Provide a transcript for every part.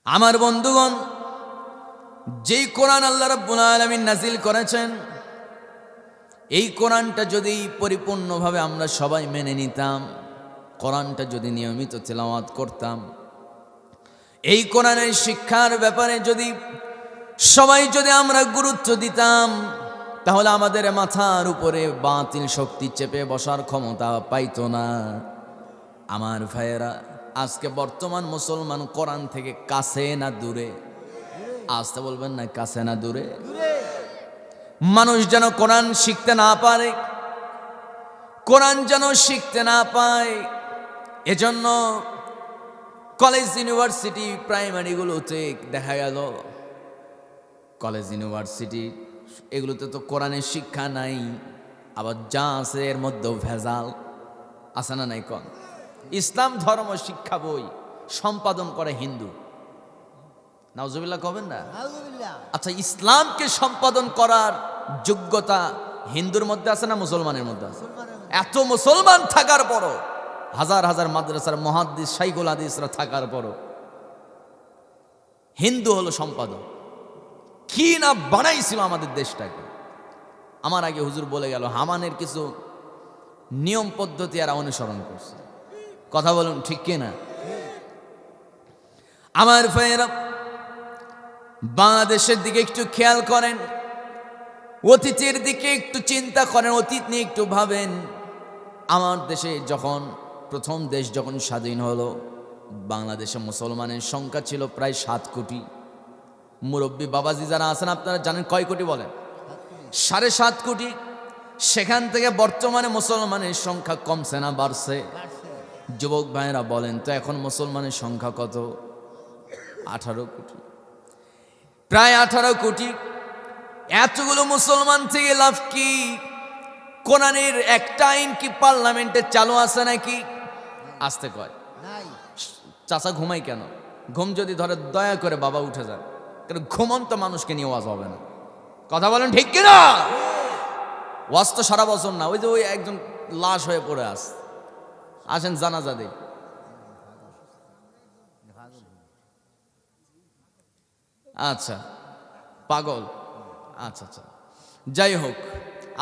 আমার বন্ধুগণ, যেই কোরআন আল্লাহ রাব্বুল আলামিন নাজিল করেছেন, এই কোরআনটা যদি পরিপূর্ণভাবে আমরা সবাই মেনে নিতাম, কোরআনটা যদি নিয়মিত তেলাওয়াত করতাম, এই কোরআনের শিক্ষার ব্যাপারে যদি সবাই যদি আমরা গুরুত্ব দিতাম, তাহলে আমাদের মাথার উপরে বাতিল শক্তি চেপে বসার ক্ষমতা পাইতো না। আমার ভাইয়েরা, আজকে বর্তমান মুসলমান কোরআন থেকে কাছে না দূরে? আসতে বলবেন না, কাছে না দূরে? মানুষ যেন কোরআন শিখতে না পারে, কোরআন যেন শিখতে না পায়, এজন্য কলেজ ইউনিভার্সিটি প্রাইমারিগুলোতে দেখা গেল, কলেজ ইউনিভার্সিটি এগুলোতে তো কোরআনের শিক্ষা নাই, আবার যা আছে এর মধ্যেও ভেজাল আছে না নাই? কোন ইসলাম ধর্ম শিক্ষা বই সম্পাদন করে হিন্দু, নাউজুবিল্লাহ কবেন না? আচ্ছা, ইসলামকে সম্পাদন করার যোগ্যতা হিন্দুর মধ্যে আছে না মুসলমানের মধ্যে আছে? এত মুসলমান থাকার পরও, হাজার হাজার মাদ্রাসার মুহাদ্দিস শাইখুল হাদিসরা থাকার পরও হিন্দু হলো সম্পাদক। কি না বানাইছিল আমাদের দেশটাকে! আমার আগে হুজুর বলে গেল, হামানের কিছু নিয়ম পদ্ধতি এরা অনুসরণ করছে। কথা বলুন, ঠিক কিনা? আমার ভাইয়েরা, বাংলাদেশের দিকে একটু খেয়াল করেন, অতীতের দিকে একটু চিন্তা করেন, অতীত নিয়ে একটু ভাবেন। আমার দেশে যখন প্রথম দেশ যখন স্বাধীন হলো, বাংলাদেশে মুসলমানের সংখ্যা ছিল প্রায় 7 কোটি। মুরব্বী বাবাজি যারা আছেন আপনারা জানেন কয় কোটি? বলেন। 7.5 কোটি। সেখান থেকে বর্তমানে মুসলমানের সংখ্যা কমছে না বাড়ছে? যুবক ভাইয়েরা বলেন তো, এখন মুসলমানের সংখ্যা কত? 18 কোটি, প্রায় 18 কোটি। এতগুলো মুসলমান থেকে লাভ কি? কোরআনের একটা আইন কি পার্লামেন্টে চালু আছে নাকি? আসতে কয় চাচা ঘুমাই কেন? ঘুম যদি ধরে দয়া করে বাবা উঠে যান, কারণ ঘুমন্ত মানুষকে নিয়ে ওয়াজ হবে না। কথা বলেন, ঠিক কিনা? ওয়াজ তো সারা বছর না, ওই যে ওই একজন লাশ হয়ে পড়ে আসেন জানাজা দেই। আচ্ছা, পাগল। আচ্ছা আচ্ছা, যাই হোক,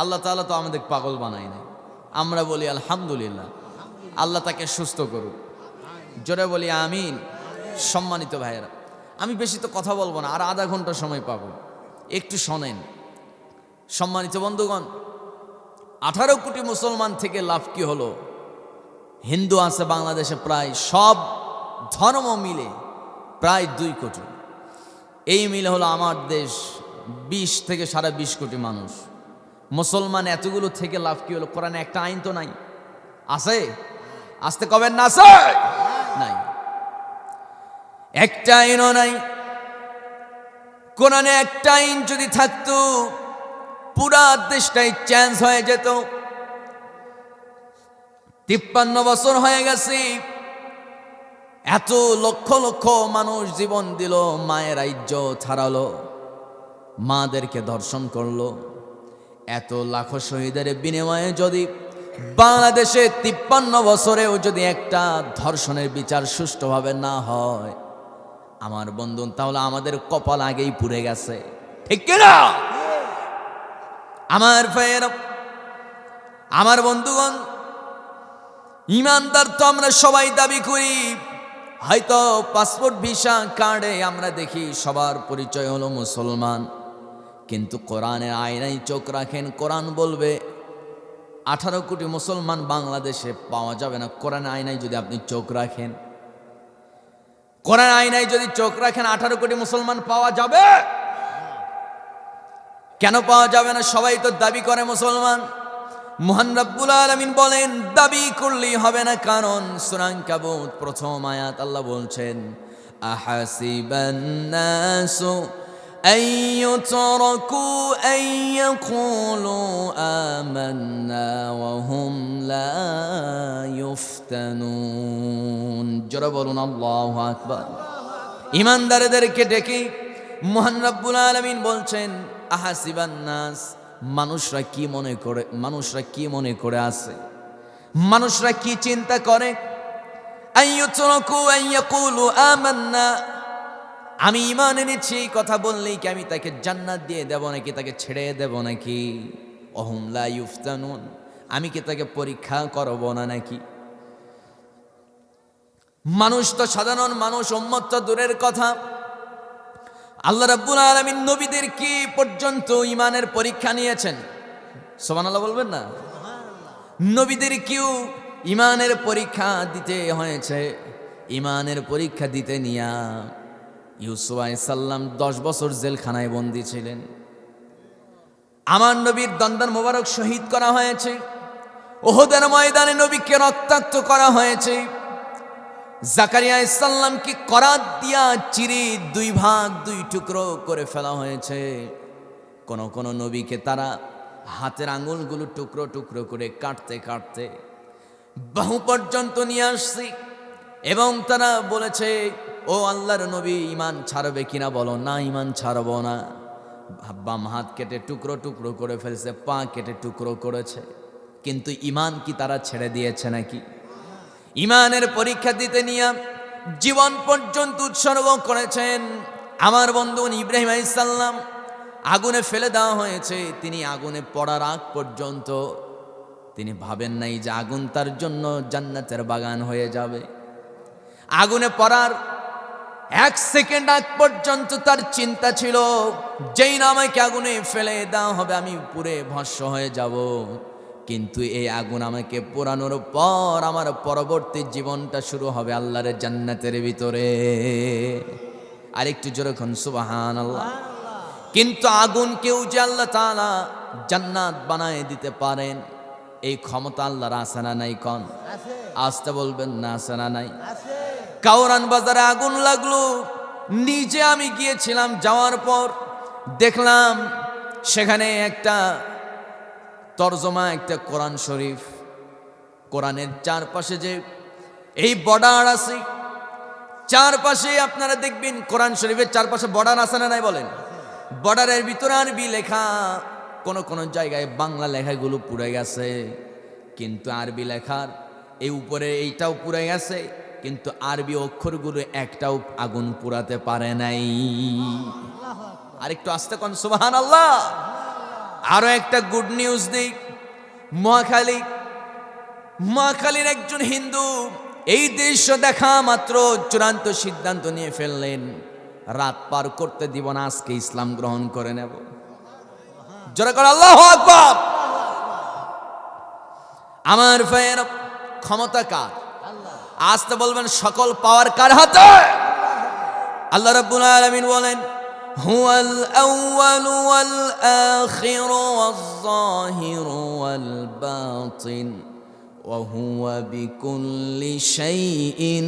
আল্লাহ তাআলা তো আমাদের পাগল বানাই নাই। আমরা বলি আলহামদুলিল্লাহ, আল্লাহ তাকে সুস্থ করুক। জোরে বলি আমিন। সম্মানিত ভাইয়েরা, আমি বেশি তো কথা বলবো না, আর আধা ঘন্টা সময় পাবো, একটু শোনেন। সম্মানিত বন্ধুগণ, 18 কোটি মুসলমান থেকে লাভ কি হলো? হিন্দু আছে বাংলাদেশে প্রায় সব ধর্ম মিলে প্রায় 2 কোটি। এই মিলে হলো আমার দেশ 20 থেকে 20.5 কোটি মানুষ। মুসলমান এতগুলো থেকে লাভ কি হলো? কোরআনে একটা আইন তো নাই। আছে? আসতে কবেন না আছে? নাই, একটা আইনও নাই। কোরআনে একটা আইন যদি থাকতো, পুরা দেশটাই চেঞ্জ হয়ে যেত। 53 বছর হয়ে গেছে, এত লক্ষ লক্ষ মানুষ জীবন দিল, মায়ের ইজ্জত হারালো, মাদেরকে ধর্ষণ করলো। এত লাখো শহীদের বিনিময়ে যদি বাংলাদেশে 53 বছরেও যদি একটা ধর্ষণের বিচার সুষ্ঠুভাবে না হয়, আমার বন্ধু, তাহলে আমাদের কপাল আগেই পুড়ে গেছে, ঠিক কিনা? আমার ভাইয়েরা, আমার বন্ধুগণ, ইমানদার তো আমরা সবাই দাবি করি। হয়তো পাসপোর্ট ভিসা কার্ডে আমরা দেখি সবার পরিচয় হলো মুসলমান, কিন্তু কোরআনের আয়নায় চোখ রাখেন, কোরআন বলবে 18 কোটি মুসলমান বাংলাদেশে পাওয়া যাবে না। কোরআনের আয়নায় যদি আপনি চোখ রাখেন, কোরআন আয়নায় যদি চোখ রাখেন, 18 কোটি মুসলমান পাওয়া যাবে? কেন পাওয়া যাবে না? সবাই তো দাবি করে মুসলমান। মহান রব্বুল আলামিন বলেন, দাবি করলেই হবে না, কারণ সূরা আনকাবুত প্রথম আয়াত আল্লাহ বলছেন, আহাসিবান নাসু আইয়ুতরাকু আইয়াকুলু আমান্না ওয়া হুম লা ইফতানুন। জোরে বলুন আল্লাহু আকবার। ইমানদারদেরকে ডেকে মহান রব্বুল আলামিন বলছেন, আহাসিবান নাস, মানুষরা কি মনে করে, মানুষরা কি মনে করে আছে, মানুষরা কি চিন্তা করে, আইয়ুতরাকু আইয়াকুলু আমান্না, আমি ঈমান এনেছি এই কথা বললেই কি আমি তাকে জান্নাত দিয়ে দেব নাকি তাকে ছেড়ে দেব নাকি? অহুম লা ইউফতানুন, আমি কি তাকে পরীক্ষা করব না নাকি? মানুষ তো সাধারণ মানুষ, উম্মত তো দূরের কথা, আল্লাহ রাব্বুল আলামিন নবীদের কি পর্যন্ত ঈমানের পরীক্ষা নিয়েছেন? সুবহানাল্লাহ বলবেন না? নবীদের কিউ ঈমানের পরীক্ষা দিতে হয়েছে। ঈমানের পরীক্ষা দিতে নিয়া ইউসুফ আলাইহিস সালাম 10 বছর জেলখানায় বন্দী ছিলেন। আমার নবীর দন্দন মোবারক শহীদ করা হয়েছে। উহুদের ময়দানে নবীকে রক্তাক্ত করা হয়েছে। জাকারিয়া আলাইহিস সালামকে করাত দিয়া চিরে 2 ভাগ 2 টুকরো করে ফেলা হয়েছে। কোন কোন নবীকে তারা হাতের আঙুলগুলো টুকরো টুকরো করে কাটতে কাটতে বাহু পর্যন্ত নিয়ে আসছি, এবং তারা বলেছে, ও আল্লাহর নবী ঈমান ছাড়বে কিনা বলো। না, ঈমান ছাড়ব না। বাম হাত কেটে টুকরো টুকরো করে ফেলছে, পা কেটে টুকরো করেছে, কিন্তু ঈমান কি তারা ছেড়ে দিয়েছে নাকি? ঈমানের পরীক্ষা দিতে নিয়ে জীবন পর্যন্ত উৎসর্গ করেছেন। আমার বন্ধু ইব্রাহিম আলাইহিস সালাম আগুনে ফেলে দেওয়া হয়েছে, তিনি আগুনে পড়ার আগ পর্যন্ত তিনি ভাবেন নাই যে আগুন তার জন্য জান্নাতের বাগান হয়ে যাবে। আগুনে পড়ার 1 সেকেন্ড আগ পর্যন্ত তার চিন্তা ছিল, যেই না আমাকে আগুনে ফেলে দেওয়া হবে আমি পুড়ে ভস্ম হয়ে যাব, কিন্তু এই আগুন আমাকে পোড়ানোর পর আমার পরবর্তী জীবনটা শুরু হবে আল্লাহর জান্নাতের ভিতরে। আরেকটু জোরে কোন সুবহানাল্লাহ। কিন্তু আগুনকেও যে আল্লাহ তাআলা জান্নাত বানায় দিতে পারেন, এই ক্ষমতা আল্লাহর আছে না নাই? কোন আসতে বলবেন না, আছে না নাই? কাউরান বাজারে আগুন লাগলো, নিজে আমি গিয়েছিলাম, যাওয়ার পর দেখলাম সেখানে একটা তরজমা, একটা কোরআন শরীফ, কোরআনের চারপাশে যে এই বর্ডার আছে, চারপাশে আপনারা দেখবেন কোরআন শরীফের চারপাশে বর্ডার আছে না নাই বলেন? বর্ডারের ভিতরে আরবি লেখা, কোন কোন জায়গায় বাংলা লেখাগুলো পুড়ে গেছে, কিন্তু আরবি লেখার এই উপরে এইটাও পুড়ে গেছে, কিন্তু আরবি অক্ষরগুলো একটাও আগুন পুরাতে পারে নাই। আরেকটু আস্তে কোন সুবহানাল্লাহ। আরো একটা গুড নিউজ দিই, মহাখালীর একজন হিন্দু এই দৃশ্য দেখা মাত্র চূড়ান্ত সিদ্ধান্ত নিয়ে ফেললেন, রাত পার করতে দিব না, আজকে ইসলাম গ্রহণ করে নেব। জোরে করে আল্লাহু আকবার। আমার ভাইয়ের, ক্ষমতা কার? আসতে বলবেন, সকল পাওয়ার কার হাতে? আল্লাহ রাব্বুল আলামিন বলেন, হুয়াল আউয়ালু ওয়াল আখিরু ওয়াজ যাহিরু ওয়াল বাতিন ওয়া হুয়া বিকুল্লি শাইইন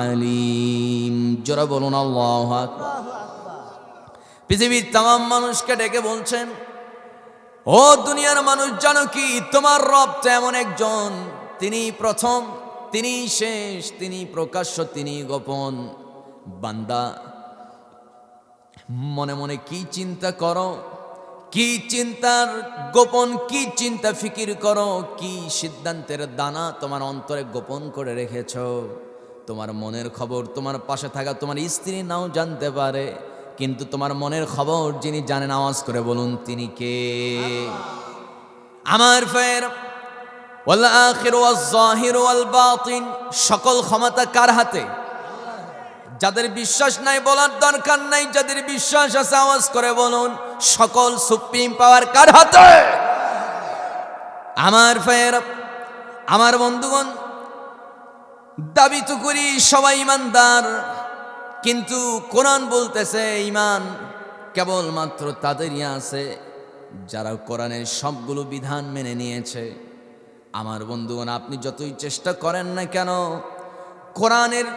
আলিম। জোরে বলুন আল্লাহু আকবার। পৃথিবীর तमाम মানুষকে ডেকে বলছেন, ও দুনিয়ার মানুষ, জানো কি তোমার রব তো এমন একজন, তিনি প্রথম, তিনি শেষ, তিনি প্রকাশ্য, তিনি গোপন। বান্দা মনে মনে কি চিন্তা করো, কি চিন্তার গোপন, কি চিন্তা ফিকির করো, কি সিদ্ধান্তের দানা তোমার অন্তরে গোপন করে রেখেছ। তোমার মনের খবর তোমার পাশে থাকা তোমার স্ত্রী নাও জানতে পারে, কিন্তু তোমার মনের খবর যিনি জানেন, আওয়াজ করে বলুন তিনি কে? আমার ফের ওয়াল আখির ওয়াজ যাহির ওয়াল বাতিন, সকল ক্ষমতা কার হাতে? যাদের বিশ্বাস নাই বলার দরকার নাই, যাদের বিশ্বাস আছে আওয়াজ করে বলুন, সকল সুপ্রিম পাওয়ার কার হাতে? আমার ফের, আমার বন্ধুগণ, দাবি তো করি সবাই ইমানদার, কিন্তু কোরআন বলতেছে ঈমান কেবলমাত্র তাদেরই আছে যারা কোরআনের সবগুলো বিধান মেনে নিয়েছে। আমার বন্ধুগণ, আপনি যতই চেষ্টা করেন না কেন, কোরআনের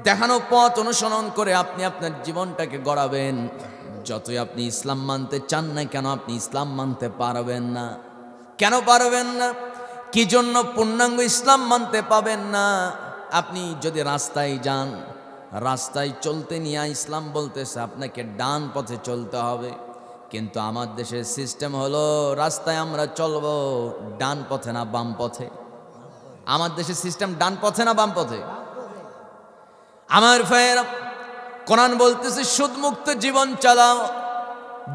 দেখানো পথ অনুসরণ করে আপনি আপনার জীবনটাকে গড়াবেন, যতই আপনি ইসলাম মানতে চান না কেন, আপনি ইসলাম মানতে পারবেন না। কেন পারবেন না? কি জন্য পূর্ণাঙ্গ ইসলাম মানতে পাবেন না? আপনি যদি রাস্তায় যান, রাস্তায় চলতে নিয়ে ইসলাম বলতেছে আপনাকে ডান পথে চলতে হবে, কিন্তু আমার দেশের সিস্টেম হলো রাস্তায় আমরা চলবো ডান পথে না বাম পথে। আমার দেশের সিস্টেম ডান পথে না বাম পথে? আমার ভাইয়েরা, কোরআন বলতেছে সুদ মুক্ত জীবন চালাও।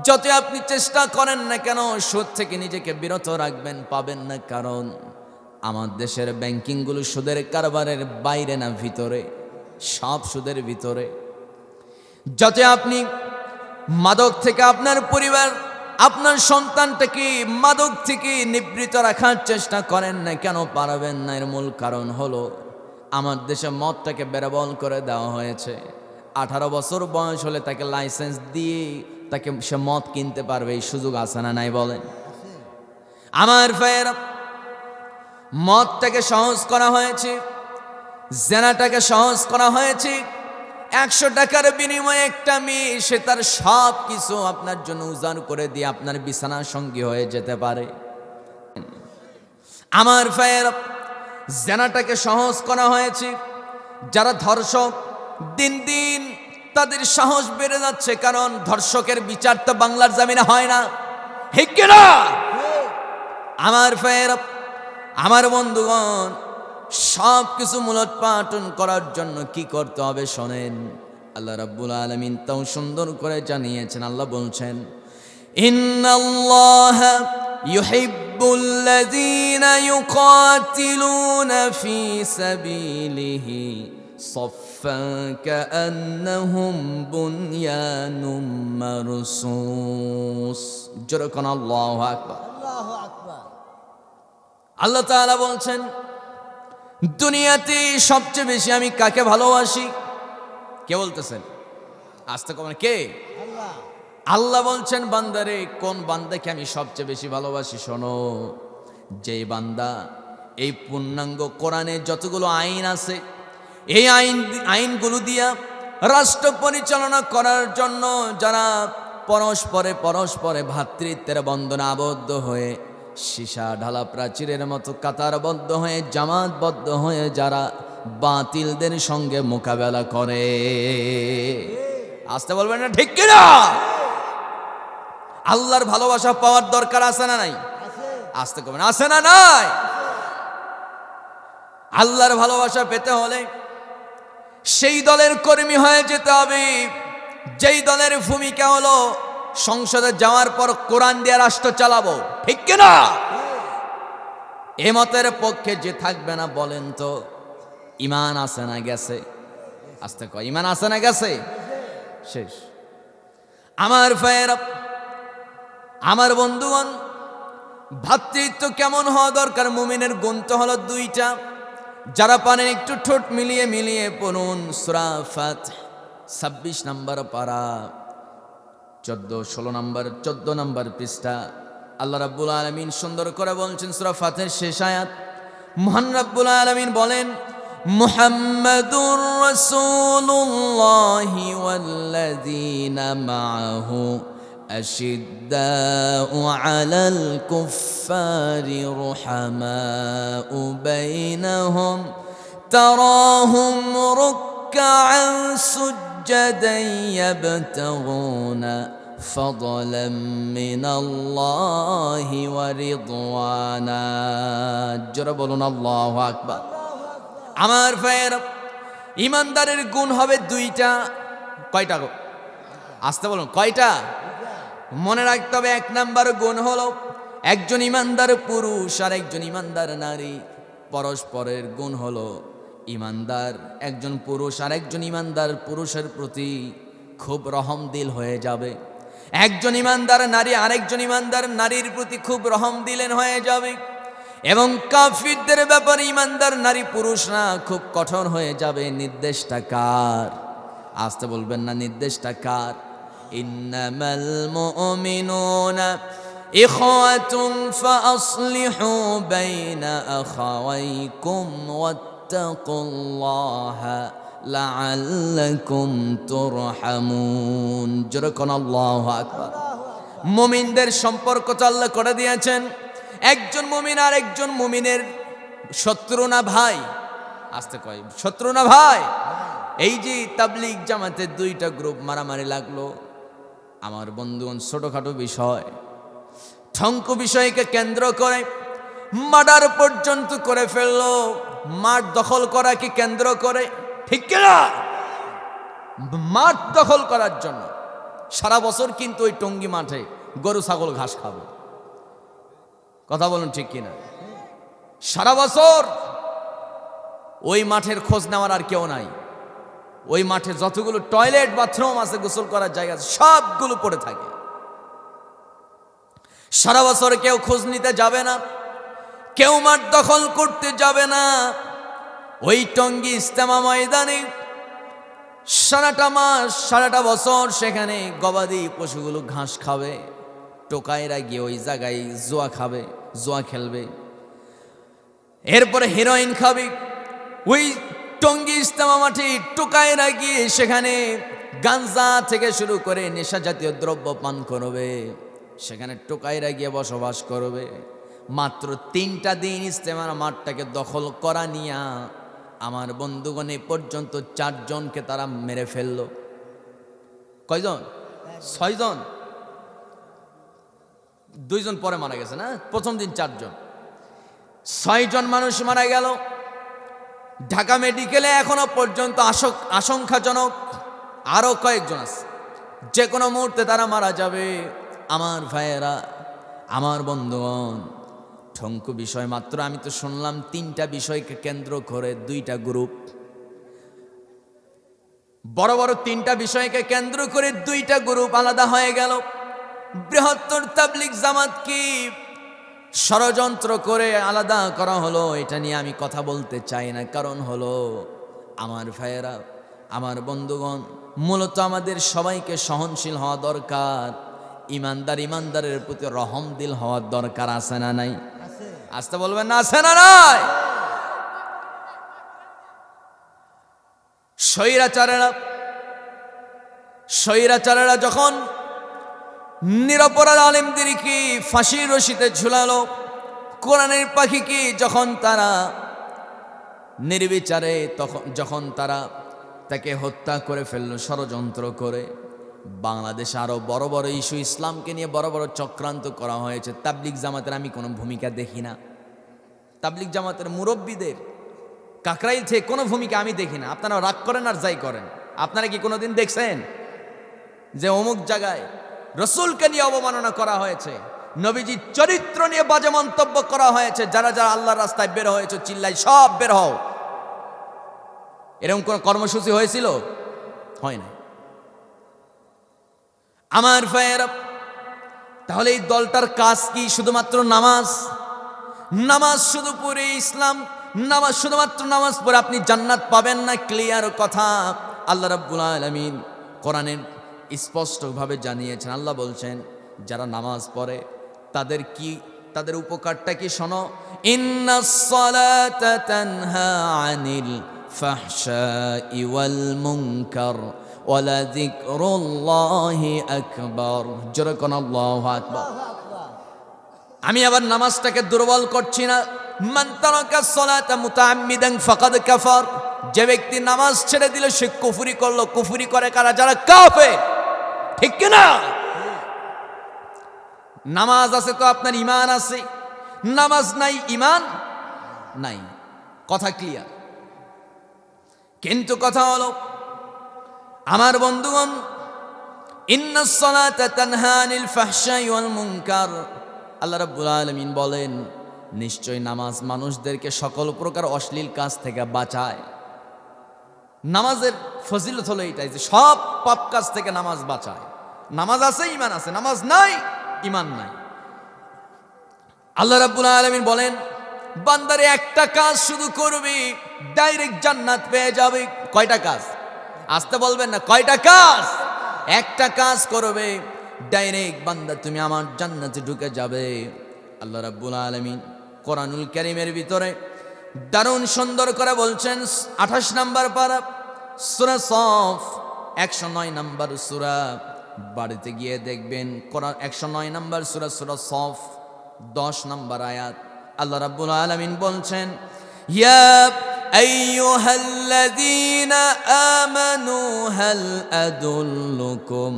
যত আপনি চেষ্টা করেন না কেন সুদ থেকে নিজেকে বিরত রাখবেন, পাবেন না। কারণ আমার দেশের ব্যাংকিংগুলো সুদের কারবারের বাইরে না ভিতরে, সব সুদের ভিতরে। যত আপনি মাদক থেকে আপনার পরিবার, আপনার সন্তানটাকে মাদক থেকে নিবৃত রাখার চেষ্টা করেন না কেন, পারবেন না। এর মূল কারণ হলো আমার দেশে মদটাকে বেরবল করে দেওয়া হয়েছে। 18 বছর বয়স হলে তাকে লাইসেন্স দিয়ে তাকে সে মদ কিনতে পারবে, এই সুযোগ আছে না নাই বলেন? আমার ভাইয়েরা, মদটাকে সহজ করা হয়েছে, জেনাটাকে সহজ করা হয়েছে। 100 টাকার বিনিময়ে একটা মেয়ে সে তার সব কিছু আপনার জন্য উজাড় করে দিয়ে আপনার বিছানার সঙ্গী হয়ে যেতে পারে। আমার ভাইয়েরা, জেনাটাকে সহজ করা হয়েছে। যারা ধর্ষক দিন দিন তাদের সাহস বেড়ে যাচ্ছে, কারণ ধর্ষকের বিচার তো বাংলার জমিনে হয় না, ঠিক কিনা? আমার ভাইয়েরা, আমার বন্ধুগণ, সব কিছু মূলোৎপাটন করার জন্য কি করতে হবে শোনেন। আল্লাহ রাব্বুল আলামিন তাও সুন্দর করে জানিয়েছেন। আল্লাহ বলছেন, ইন্নাল্লাহা ইউহিব্বুল্লাযীনা ইউকাতিলুনা ফী সাবিলিহি সাফফান কাআন্নাহুম বুনয়ানুম মারসুস। জোরে কোন আল্লাহু আকবার। আল্লাহু আকবার। আল্লাহ তাআলা বলছেন, দুনিয়াতে সবচেয়ে বেশি আমি কাকে ভালোবাসি? কে বলতেছেন? আস্তে কমেন, কে? আল্লাহ। আল্লাহ বলছেন, বান্দারে কোন বান্দাকে আমি সবচেয়ে বেশি ভালোবাসি? শোনো, যেই বান্দা এই পূর্ণাঙ্গ কোরআনে যতগুলো আইন আছে, এই আইনগুলো দিয়া রাষ্ট্র পরিচালনা করার জন্য যারা পরস্পরে ভ্রাতৃত্বের বন্ধনে আবদ্ধ হয়ে সীসা ঢালা প্রাচীরের মতো কাতারবদ্ধ হয়ে জামাতবদ্ধ হয়ে যারা বাতিলদের সঙ্গে মোকাবেলা করে, আসতে বলবেন না ঠিক কিনা? আল্লাহর ভালোবাসা পাওয়ার দরকার আছে না নাই? আসতে করবেন, আছে না নাই? আল্লাহর ভালোবাসা পেতে হলে সেই দলের কর্মী হয়ে যেতে হবে যেই দলের ভূমিকা হলো সংসদে যাওয়ার পর কোরআন দিয়ে রাষ্ট্র চালাবো, ঠিক কিনা? এ মতের পক্ষে যে থাকবে না, বলেন তো ইমান আছে না গেছে? আস্তে কয়, ইমান আছে না গেছে? শেষ। আমার ভাইয়েরা, আমার বন্ধুগণ, ভ্রাতৃত্ব কেমন হওয়া দরকার? মুমিনের গুণ তো হলো 2টা। যারা পারেন একটু ঠোঁট মিলিয়ে মিলিয়ে পড়ুন সূরা ফাতিহা 26 নম্বর পারা, 14 নম্বর 14 নম্বর পৃষ্ঠা। আল্লাহ রাব্বুল আলামিন সুন্দর করে বলছেন সূরা ফাতিহার শেষ আয়াত। মহান রাব্বুল আলামিন বলেন, মুহাম্মাদুর রাসূলুল্লাহি ওয়াল্লাযীনা মাআহু আশিদ্দাউ আলাল কুফফারি রুহামাউ বাইনাহুম তারাহুম রুকআন সুজ্জাদান ইয়াবতাগুনা ফাদলাম মিনাল্লাহি ওয়া রিদওয়ানা। জোরে বলুন আল্লাহু আকবার। আমার ভাইয়েরা, ইমানদারের গুণ হবে 2টা। কয়টা? আসতে বলুন, কয়টা? মনে রাখতে হবে, 1 নাম্বার গুণ হলো একজন ইমানদার পুরুষ আর একজন ইমানদার নারী। পরস্পরের গুণ হলো ইমানদার একজন পুরুষ আর একজন ইমানদার পুরুষের প্রতি খুব রহম দিল হয়ে যাবে। একজন ইমানদার নারী আরেকজন ইমানদার নারীর প্রতি খুব রহম দিলেন হয়ে যাবে। এবং কাফিরদের ব্যাপারে ইমানদার নারী পুরুষরা খুব কঠোর হয়ে যাবে। নির্দেশটা কার? আসতে বলবেন না, নির্দেশটা কার? ইন্নামাল মুমিনুনা ইখওয়াতুন ফাআসলিহু বাইনা আখাওয়াইকুম ওয়াত্তাকুল্লাহা লাআল্লাকুম তুরহামুন। জোরে কোন আল্লাহু আকবার। মুমিনদের সম্পর্ক তো আল্লাহ করে দিয়েছেন। একজন মুমিন আর একজন মুমিনের শত্রু না ভাই? আসতে কয়, শত্রু না ভাই? এই যে তাবলীগ জামাতের 2টা গ্রুপ মারামারি লাগলো, আমার বন্ধুগণ, ছোটখাটো বিষয়, ঠঙ্ক বিষয়কে কেন্দ্র করে মার্ডার পর্যন্ত করে ফেললো। মাঠ দখল করাকে কেন্দ্র করে, ঠিক কিনা? মাঠ দখল করার জন্য। সারা বছর কিন্তু ওই টঙ্গী মাঠে গরু ছাগল ঘাস খাবে। কথা বলুন ঠিক কিনা? সারা বছর ওই মাঠের খোঁজ নেওয়ার আর কেউ নাই। ওই মাঠে যতগুলো টয়লেট বাথরুম আছে, গোসল করার জায়গা আছে, সবগুলো পড়ে থাকে। সারা বছর কেউ খোঁজ নিতে যাবে না, কেউ মাঠ দখল করতে যাবে না। ওই টঙ্গী ইজতেমা ময়দানে সারাটা মাস, সারাটা বছর সেখানে গবাদি পশুগুলো ঘাস খাবে। টোকাইরা গিয়ে ওই জায়গায় জুয়া খাবে, জুয়া খেলবে, এরপরে হেরোইন খাবে। ওই টঙ্গী ইজতেমা মাঠে টোকাইরা গিয়ে সেখানে গাঞ্জা থেকে শুরু করে নেশা জাতীয় দ্রব্য পান করবে। সেখানে টোকাইরা গিয়ে বসবাস করবে। মাত্র 3টা দিন ইজতেমার মাঠটাকে দখল করা নিয়া আমার বন্ধুগণ এ পর্যন্ত 4 জনকে তারা মেরে ফেললো। কয়জন? 6 জন। 2 জন পরে মারা গেছে না? প্রথম দিন 4 জন, 6 জন মানুষ মারা গেল। ঢাকা মেডিকেলে এখনো পর্যন্ত আশঙ্কাজনক আরো কয়েকজন আছে, যে কোনো মুহূর্তে তারা মারা যাবে। আমার ভাইয়েরা, আমার বন্ধুগণ, ঠঙ্কু বিষয় মাত্র আমি তো শুনলাম 3টা বিষয়কে কেন্দ্র করে 2টা গ্রুপ, বড় বড় 3টা বিষয়কে কেন্দ্র করে 2টা গ্রুপ আলাদা হয়ে গেল। বৃহত্তর তাবলিগ জামাত কি ষড়যন্ত্র করে আলাদা করা হলো, এটা নিয়ে আমি কথা বলতে চাই না। কারণ হলো, আমার ভাইয়েরা, আমার বন্ধুগণ, মূলত আমাদের সবাইকে সহনশীল হওয়া দরকার। ইমানদারের প্রতি রহম দিল হওয়ার দরকার, আছে না নাই? আসতে বলবেন না, আছে না নাই? স্বৈরাচারেরা যখন নিরপরাধ আলেমদেরকে ফাঁসির রশিতে ঝুলালো, কোরআনের পাখিকে যখন তারা নির্বিচারে যখন তারা তাকে হত্যা করে ফেললো ষড়যন্ত্র করে, বাংলাদেশে আরো বড় বড় ইস্যু, ইসলামকে নিয়ে বড় বড় চক্রান্ত করা হয়েছে। তাবলিগ জামাতের আমি কোনো ভূমিকা দেখি না। তাবলিগ জামাতের মুরব্বীদের কাকরাইল থেকে কোনো ভূমিকা আমি দেখি না। আপনারা রাগ করেন আর যাই করেন, আপনারা কি কোনোদিন দেখছেন যে অমুক জায়গায় রসুলকে নিয়ে অবমাননা করা হয়েছে, নবীজির চরিত্র নিয়ে বাজে মন্তব্য করা হয়েছে, যারা যারা আল্লাহর রাস্তায় বের হয়েছে চিল্লাই সব বের হও, এরকম কোন কর্মসূচি হয়েছিল? হয় না। আমার ভাইয়েরা, তাহলে এই দলটার কাজ কি? শুধুমাত্র নামাজ? নামাজ শুধু পড়ে ইসলাম, নামাজ শুধুমাত্র নামাজ পড়ে আপনি জান্নাত পাবেন না, ক্লিয়ার কথা। আল্লাহ রাব্বুল আলামিন কোরআনের স্পষ্টভাবে জানিয়েছেন। আল্লাহ বলছেন, যারা নামাজ পড়ে তাদের উপকারটা কি শোনো। ইন্নাস সালাতা তানহা আনিল ফাহশাই ওয়াল মুনকার ওয়ালা যিকরুল্লাহি আকবার। জোরে কোন আল্লাহু আকবার। আমি আবার নামাজটাকে দুর্বল করছি না। মান তারাকা সালাতা মুতাআম্মিদান ফাকাদ কাফার। যে ব্যক্তি নামাজ ছেড়ে দিল সে কুফরি করলো। কুফরি করে কারা? যারা কাফের, ঠিক কি না? নামাজ আছে তো আপনার ঈমান আছে, নামাজ নাই ঈমান নাই, কথা ক্লিয়ার। কিন্তু কথা হলো, আমার বন্ধুগণ, ইন্নাস সালাতা তানহা আনিল ফাহশাই ওয়াল মুনকার। আল্লাহ রাব্বুল আলামিন বলেন, নিশ্চয় নামাজ মানুষদেরকে সকল প্রকার অশ্লীল কাজ থেকে বাঁচায়। নামাজের ফজিলত হলো এটাই যে সব পাপ কাজ থেকে নামাজ বাঁচায়। নামাজ আছে, ঈমান আছে, নামাজ নাই, ঈমান নাই। আল্লাহ রাব্বুল আলামিন বলেন, বান্দারে একটা কাজ শুধু করবে, ডাইরেক্ট জান্নাত পেয়ে যাবে। কয়টা কাজ? আসতে বলবেন না, কয়টা কাজ? একটা কাজ করবে, ডাইরেক্ট বান্দা তুমি আমার জান্নাতে ঢুকে যাবে। আল্লাহ রাব্বুল আলামিন কোরআনুল কারীমের ভিতরে দারুণ সুন্দর করে বলছেন। 28 নম্বর পারা, সূরা সফ, 109 নম্বর সূরা। বাড়িতে গিয়ে দেখবেন কোরআন 109 নম্বর সূরা, সূরা সফ, 10 নম্বর আয়াত। আল্লাহ রাব্বুল আলামিন বলছেন, ইয়া আইয়ুহাল্লাযীনা আমানু হাল আদুল্লুকুম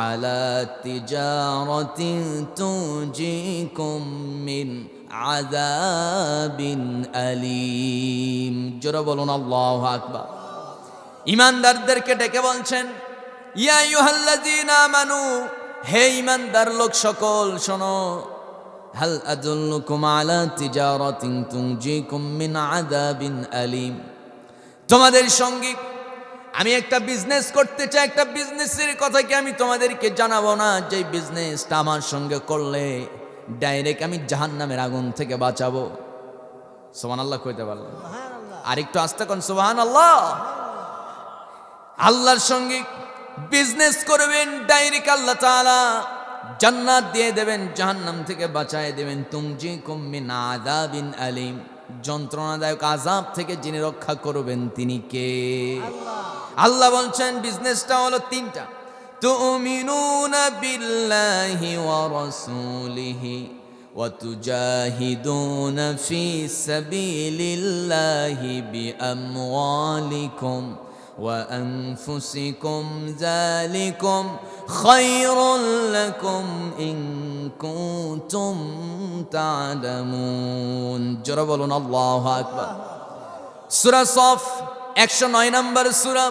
আলা তিজারাতিন তুনজিকুম মিন আযাবিন আলীম। জোরে বলুন আল্লাহু আকবার। ঈমানদারদেরকে ডেকে বলছেন, ইয়া আইয়ুহাল্লাযীনা আমানু, হে ঈমানদার লোক সকল শোনো, হাল আদুল্লুকুম আলা তিজারাতিন তুনজিকুম মিন আযাবিন আলীম, তোমাদের সঙ্গে আমি একটা বিজনেস করতে চাই, একটা বিজনেসের কথা কি আমি তোমাদেরকে জানাবো না, যে বিজনেসটা আমার সঙ্গে করলে ডাইরেক্ট আমি জাহান্নামের আগুন থেকে বাঁচাবো। সুবহানাল্লাহ কইতে পারলাম? আর একটু আস্তে কোন সুবহানাল্লাহ। আল্লাহর সঙ্গে বিজনেস করবেন, ডাইরেক্ট আল্লাহ তাআলা জান্নাত দিয়ে দেবেন, জাহান্নাম থেকে বাঁচায় দেবেন। তুনজিকুম মিন আযাবিন আলীম, যন্ত্রণাদায়ক আযাব থেকে যিনি রক্ষা করবেন তিনি কে? আল্লাহ বলছেন বিজনেসটা হলো তিনটা। তুমিনুনা বিল্লাহি ওয়া রাসূলিহি ওয়া তুজাহিদুনা ফি সাবিলিল্লাহি বিআমওয়ালিকুম ওয়া আনফুসিকুম, যালিকুম খায়রুল লাকুম ইন কুনতুম তা'লামুন। জোরে বলুন আল্লাহু আকবার। সূরা সফ 109 নম্বর সূরা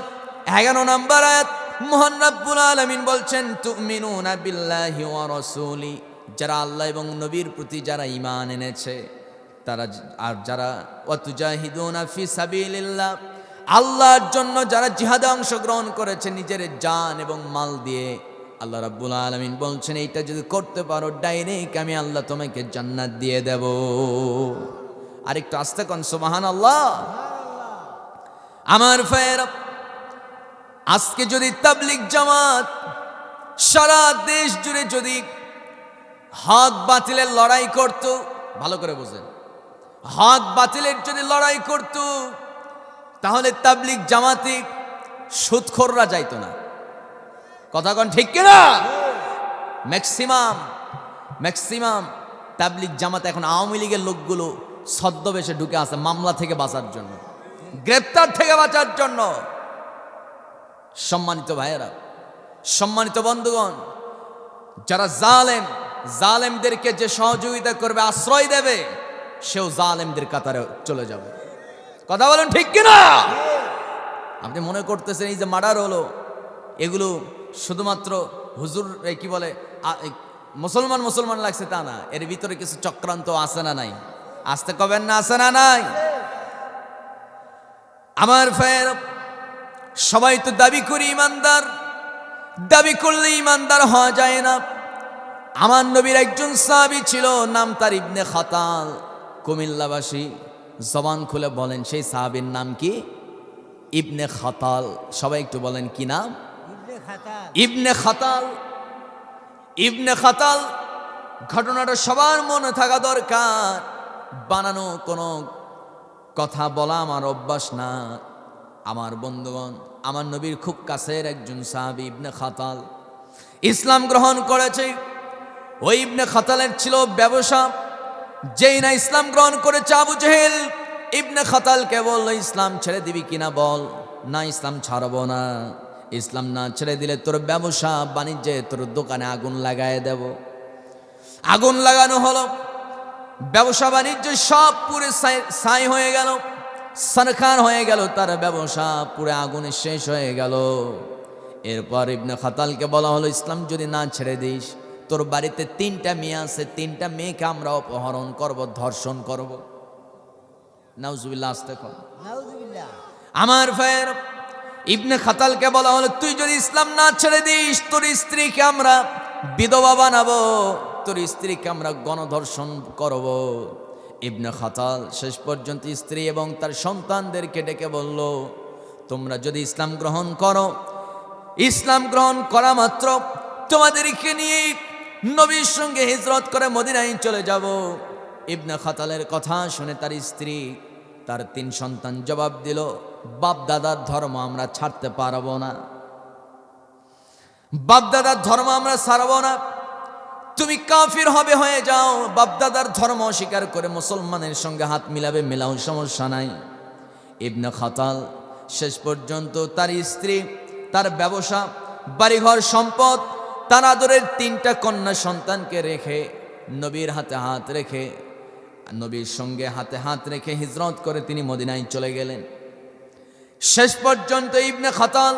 11 নম্বর আয়াত, মহান রব্বুল আলামিন বলছেন তুমিনুনা বিল্লাহি ওয়া রাসূলি, যারা আল্লাহ এবং নবীর প্রতি যারা ঈমান এনেছে তারা, আর যারা ওয়া তুজাহিদুনা ফি সাবিলিল্লাহ, আল্লাহর জন্য যারা জিহাদে অংশগ্রহণ করেছে নিজের জান এবং মাল দিয়ে, আল্লাহ রাব্বুল আলামিন বলছেন এইটা যদি করতে পারো ডাইরেক্ট আমি আল্লাহ তোমাকে জান্নাত দিয়ে দেব। আরেকটু আস্তে কোন সুবহানাল্লাহ। আমার ভাইয়েরা, আজকে যদি তাবলীগ জামাত সারা দেশ জুড়ে যদি হক বাতিলের লড়াই করত, ভালো করে বুঝেন, হক বাতিলের যদি লড়াই করত, তাহলে তাবলীগ জামাতে সুদখোররা যাইতো না। কথা কোন ঠিক কিনা? ম্যাক্সিমাম তাবলীগ জামাতে এখন আওয়ামী লীগের লোকগুলো ছদ্মবেশে ঢুকে আছে মামলা থেকে বাঁচার জন্য, গ্রেপ্তার থেকে বাঁচার জন্য। সম্মানিত ভাইয়েরা, সম্মানিত বন্ধুগণ, যারা জালেমদেরকে যে সহযোগিতা করবে, আশ্রয় দেবে, সেও জালেমদের কাতারে চলে যাবে। কথা বলেন ঠিক কিনা? আপনি মনে করতেছেন এই যে মার্ডার হলো, এগুলো শুধুমাত্র হুজুর কি বলে মুসলমান লাগছে তা না, এর ভিতরে কিছু চক্রান্ত আছে না নাই? আসতে কবেন না, আছে না নাই? আমার ভাইয়ের, সবাই তো দাবি করি ইমানদার, দাবি করলে ইমানদার হওয়া যায় না। আমার নবীর একজন সাহাবী ছিল, নাম তার ইবনে খাতাল, কুমিল্লাবাসী। জবান খুলে বলেন সেই সাহাবীর নাম কি? ইবনে খাতাল। সবাই একটু বলেন কি নাম? ইবনে খাতাল। ইবনে খাতাল ঘটনাটা সবার মনে থাকা দরকার। বানানো কোনো কথা বলা আমার অভ্যাস না। আমার বন্ধুগণ, আমার নবীর খুব কাছের একজন সাহাবী ইবনে খাতাল ইসলাম গ্রহণ করেছে। ওই ইবনে খাতালের ছিল ব্যবসা। যেই না ইসলাম গ্রহণ করেছে, আবু জেহেল ইবনে খাতালকে বলল ইসলাম ছেড়ে দিবি কিনা বল। না, ইসলাম ছাড়বো না, ইসলাম না ছেড়ে দিলে তোর ব্যবসা বাণিজ্যে, তোর দোকানে আগুন লাগায় দেব। আগুন লাগানো হলো, ব্যবসা বাণিজ্য সব পুরে ছাই হয়ে গেল, সরখার হয়ে গেল, তার ব্যবসা পুরো আগুনে শেষ হয়ে গেল। এরপর ইবনে খাতালকে বলা হলো ইসলাম যদি না ছেড়ে দিস, তোর বাড়িতে 3টা মেয়ে আছে, 3টা মেয়েকে আমরা অপহরণ করব, ধর্ষণ করব। নাউজুবিল্লাহ, আস্তে কর নাউজুবিল্লাহ। আমার ভাইয়ের, ইবনে খাতালকে বলা হলো তুই যদি ইসলাম না ছেড়ে দিস, তোর স্ত্রীকে আমরা বিধবা বানাবো, তোর স্ত্রীকে আমরা গণধর্ষণ করব। ইবনে খাতাল শেষ পর্যন্ত স্ত্রী এবং তার সন্তানদেরকে ডেকে বলল তোমরা যদি ইসলাম গ্রহণ করো, ইসলাম গ্রহণ করা মাত্র তোমাদেরকে নিয়ে নবীর সঙ্গে হিজরত করে মদিনায় চলে যাব। ইবনে খাতালের কথা শুনে তার স্ত্রী, তার 3 সন্তান জবাব দিল বাপ দাদার ধর্ম আমরা ছাড়তে পারবো না, বাপ দাদার ধর্ম আমরা ছাড়বো না। তুমি কাফির হবে, হয়ে যাও, বাপ দাদার ধর্ম অস্বীকার করে মুসলমানের সঙ্গে হাত মিলাবে, মিলাও, সমস্যা নাই। ইবনে খাতাল শেষ পর্যন্ত তার স্ত্রী, তার ব্যবসা, বাড়িঘর, সম্পদ, তার আদরের 3টা কন্যা সন্তানকে রেখে, নবীর হাতে হাত রেখে, নবীর সঙ্গে হাতে হাত রেখে হিজরত করে তিনি মদিনায় চলে গেলেন। শেষ পর্যন্ত ইবনে খাতাল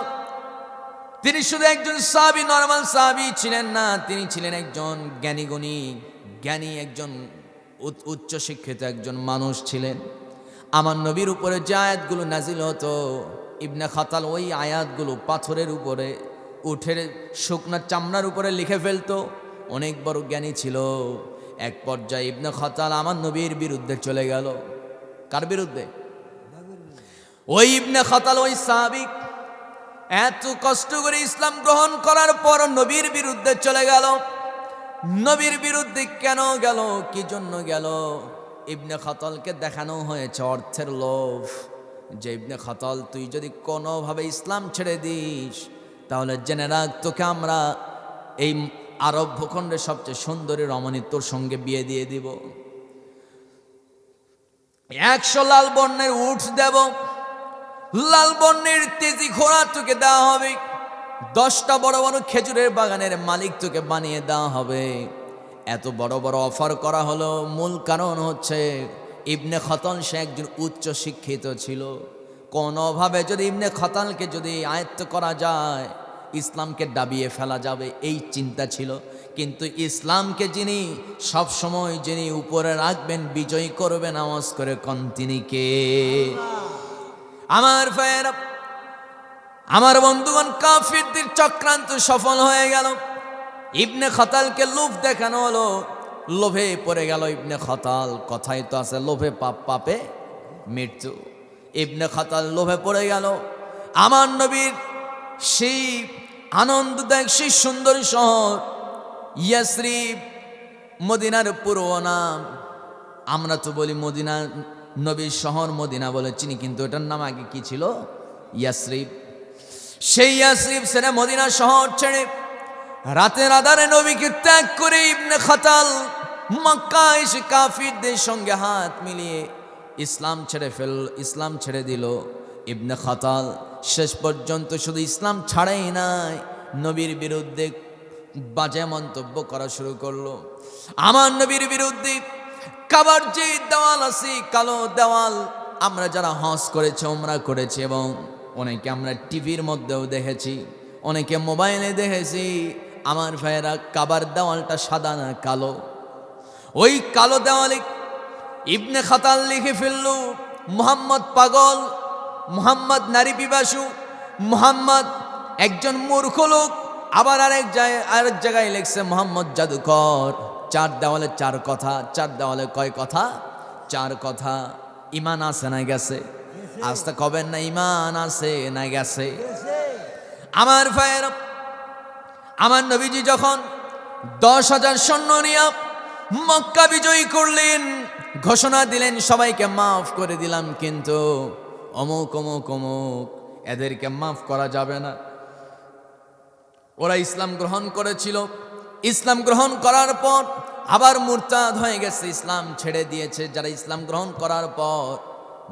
তিনি শুধু একজন সাহাবী, নরমাল সাহাবী ছিলেন না, তিনি ছিলেন একজন জ্ঞানী, একজন উচ্চ শিক্ষিত একজন মানুষ ছিলেন। আমার নবীর উপরে যে আয়াতগুলো নাজিল হতো, ইবনে খাতাল ওই আয়াতগুলো পাথরের উপরে, উঠের শুকনা চামড়ার উপরে লিখে ফেলতো। অনেক বড় জ্ঞানী ছিল। এক পর্যায়ে ইবনে খাতাল আমার নবীর বিরুদ্ধে চলে গেল। কার বিরুদ্ধে? ওই ইবনে খাতাল, ওই সাহাবী এত কষ্ট করে ইসলাম গ্রহণ করার পর নবীর বিরুদ্ধে চলে গেল। নবীর বিরুদ্ধে কেন গেল, কি জন্য গেল? ইবনে খাতালকে দেখানো হয়েছে অর্থের লোভ, যে ইবনে খাতাল তুই যদি কোনোভাবে ইসলাম ছেড়ে দিস তাহলে জেনে রাখ তোকে আমরা এই আরব ভূখণ্ডের সবচেয়ে সুন্দরী রমণী তোর সঙ্গে বিয়ে দিয়ে দিব, 100 লাল বর্ণের উট দেব, লাল বর্ণের তেজি ঘোড়া তোকে দেওয়া হবে, 10টা বড় বড় খেজুরের বাগানের মালিক তোকে বানিয়ে দেওয়া হবে। এত বড় বড় অফার করা হলো, মূল কারণ হচ্ছে ইবনে খাতাল সে একজন উচ্চ শিক্ষিত ছিল। কোনোভাবে যদি ইবনে খাতালকে যদি আয়ত্ত করা যায় ইসলামকে দাবিয়ে ফেলা যাবে, এই চিন্তা ছিল। কিন্তু ইসলামকে যিনি সবসময় যিনি উপরে রাখবেন, বিজয়ী করবেন, আওয়াজ করে কোন তিনি কে? আমার ভাইয়েরা, আমার বন্ধুগণ, কাফিরদের চক্রান্ত সফল হয়ে গেল। ইবনে খাতালকে লোভ দেখানো হলো, লোভে পড়ে গেল ইবনে খাতাল। কথাই তো আছে, লোভে পাপ, পাপে মৃত্যু। ইবনে খাতাল লোভে পড়ে গেল। আমার নবীর সেই আনন্দদায়ক সেই সুন্দর শহর ইয়াসরিব, মদিনার পুরো নাম। আমরা তো বলি মদিনা, নবীর শহর মদিনা বলে চিনি, কিন্তু এটার নাম আগে কি ছিল? ইয়াসরিব। সেই ইয়াসরিব ছেড়ে, মদিনা শহর ছেড়ে রাতের আধারে নবীকে ত্যাগ করে ইবনে খাতাল মক্কা এসে কাফিরদের সঙ্গে হাত মিলিয়ে ইসলাম ছেড়ে দিল। ইবনে খাতাল শেষ পর্যন্ত শুধু ইসলাম ছাড়াই নাই, নবীর বিরুদ্ধে বাজে মন্তব্য করা শুরু করলো। আমার নবীর বিরুদ্ধে কাবার যে দেওয়াল আছে, কালো দেওয়াল, আমরা যারা হজ করেছে, ওমরা করেছে, এবং অনেকে আমরা টিভির মধ্যেও দেখেছি, অনেকে মোবাইলে দেখেছি, আমার ভাইয়েরা কাবার দেওয়ালটা সাদা না কালো। ওই কালো দেওয়ালে ইবনে খাতাল লিখে ফেলল, মুহাম্মদ পাগল, মুহাম্মদ নারী পিপাসু, মুহাম্মদ একজন মূর্খ লোক। আবার আরেক জায়গায় লিখছে মুহাম্মদ জাদুকর। 4 দেওয়ালে 4 কথা। 4 দেওয়ালে কয় কথা? 4 কথা। ইমান আছে না গেছে? আস্তে কবেন না, ইমান আছে না গেছে? আমার ভাইয়েরা, আমার নবীজি যখন 10,000 সৈন্য নিয়ে মক্কা বিজয়ী করলেন, ঘোষণা দিলেন সবাইকে মাফ করে দিলাম, কিন্তু অমুক অমুক অমুক এদেরকে মাফ করা যাবে না। ওরা ইসলাম গ্রহণ করেছিল, ইসলাম গ্রহণ করার পর আবার মুরতাদ হয়ে গেছে, ইসলাম ছেড়ে দিয়েছে। যারা ইসলাম গ্রহণ করার পর,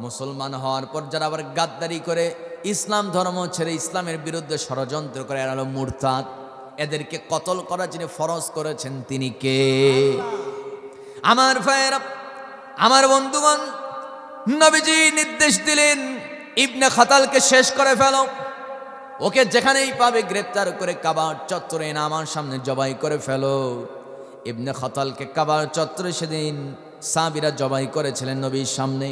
মুসলমান হওয়ার পর যারা আবার গাদ্দারি করে ইসলাম ধর্ম ছেড়ে ইসলামের বিরুদ্ধে ষড়যন্ত্র করে, এরা হলো মুরতাদ। এদেরকে কতল করা যিনি ফরজ করেছেন তিনি কে? আমার ভাইয়েরা, আমার বন্ধুগণ, নবীজি নির্দেশ দিলেন ইবনে খাতালকে শেষ করে ফেলো, ওকে যেখানেই পাবে গ্রেপ্তার করে কাবার চত্বরে এনে আমার সামনে জবাই করে ফেলো। ইবনে খাতালকে কাবার চত্বরে সেদিন সাহাবীরা জবাই করেছিলেন নবীর সামনে।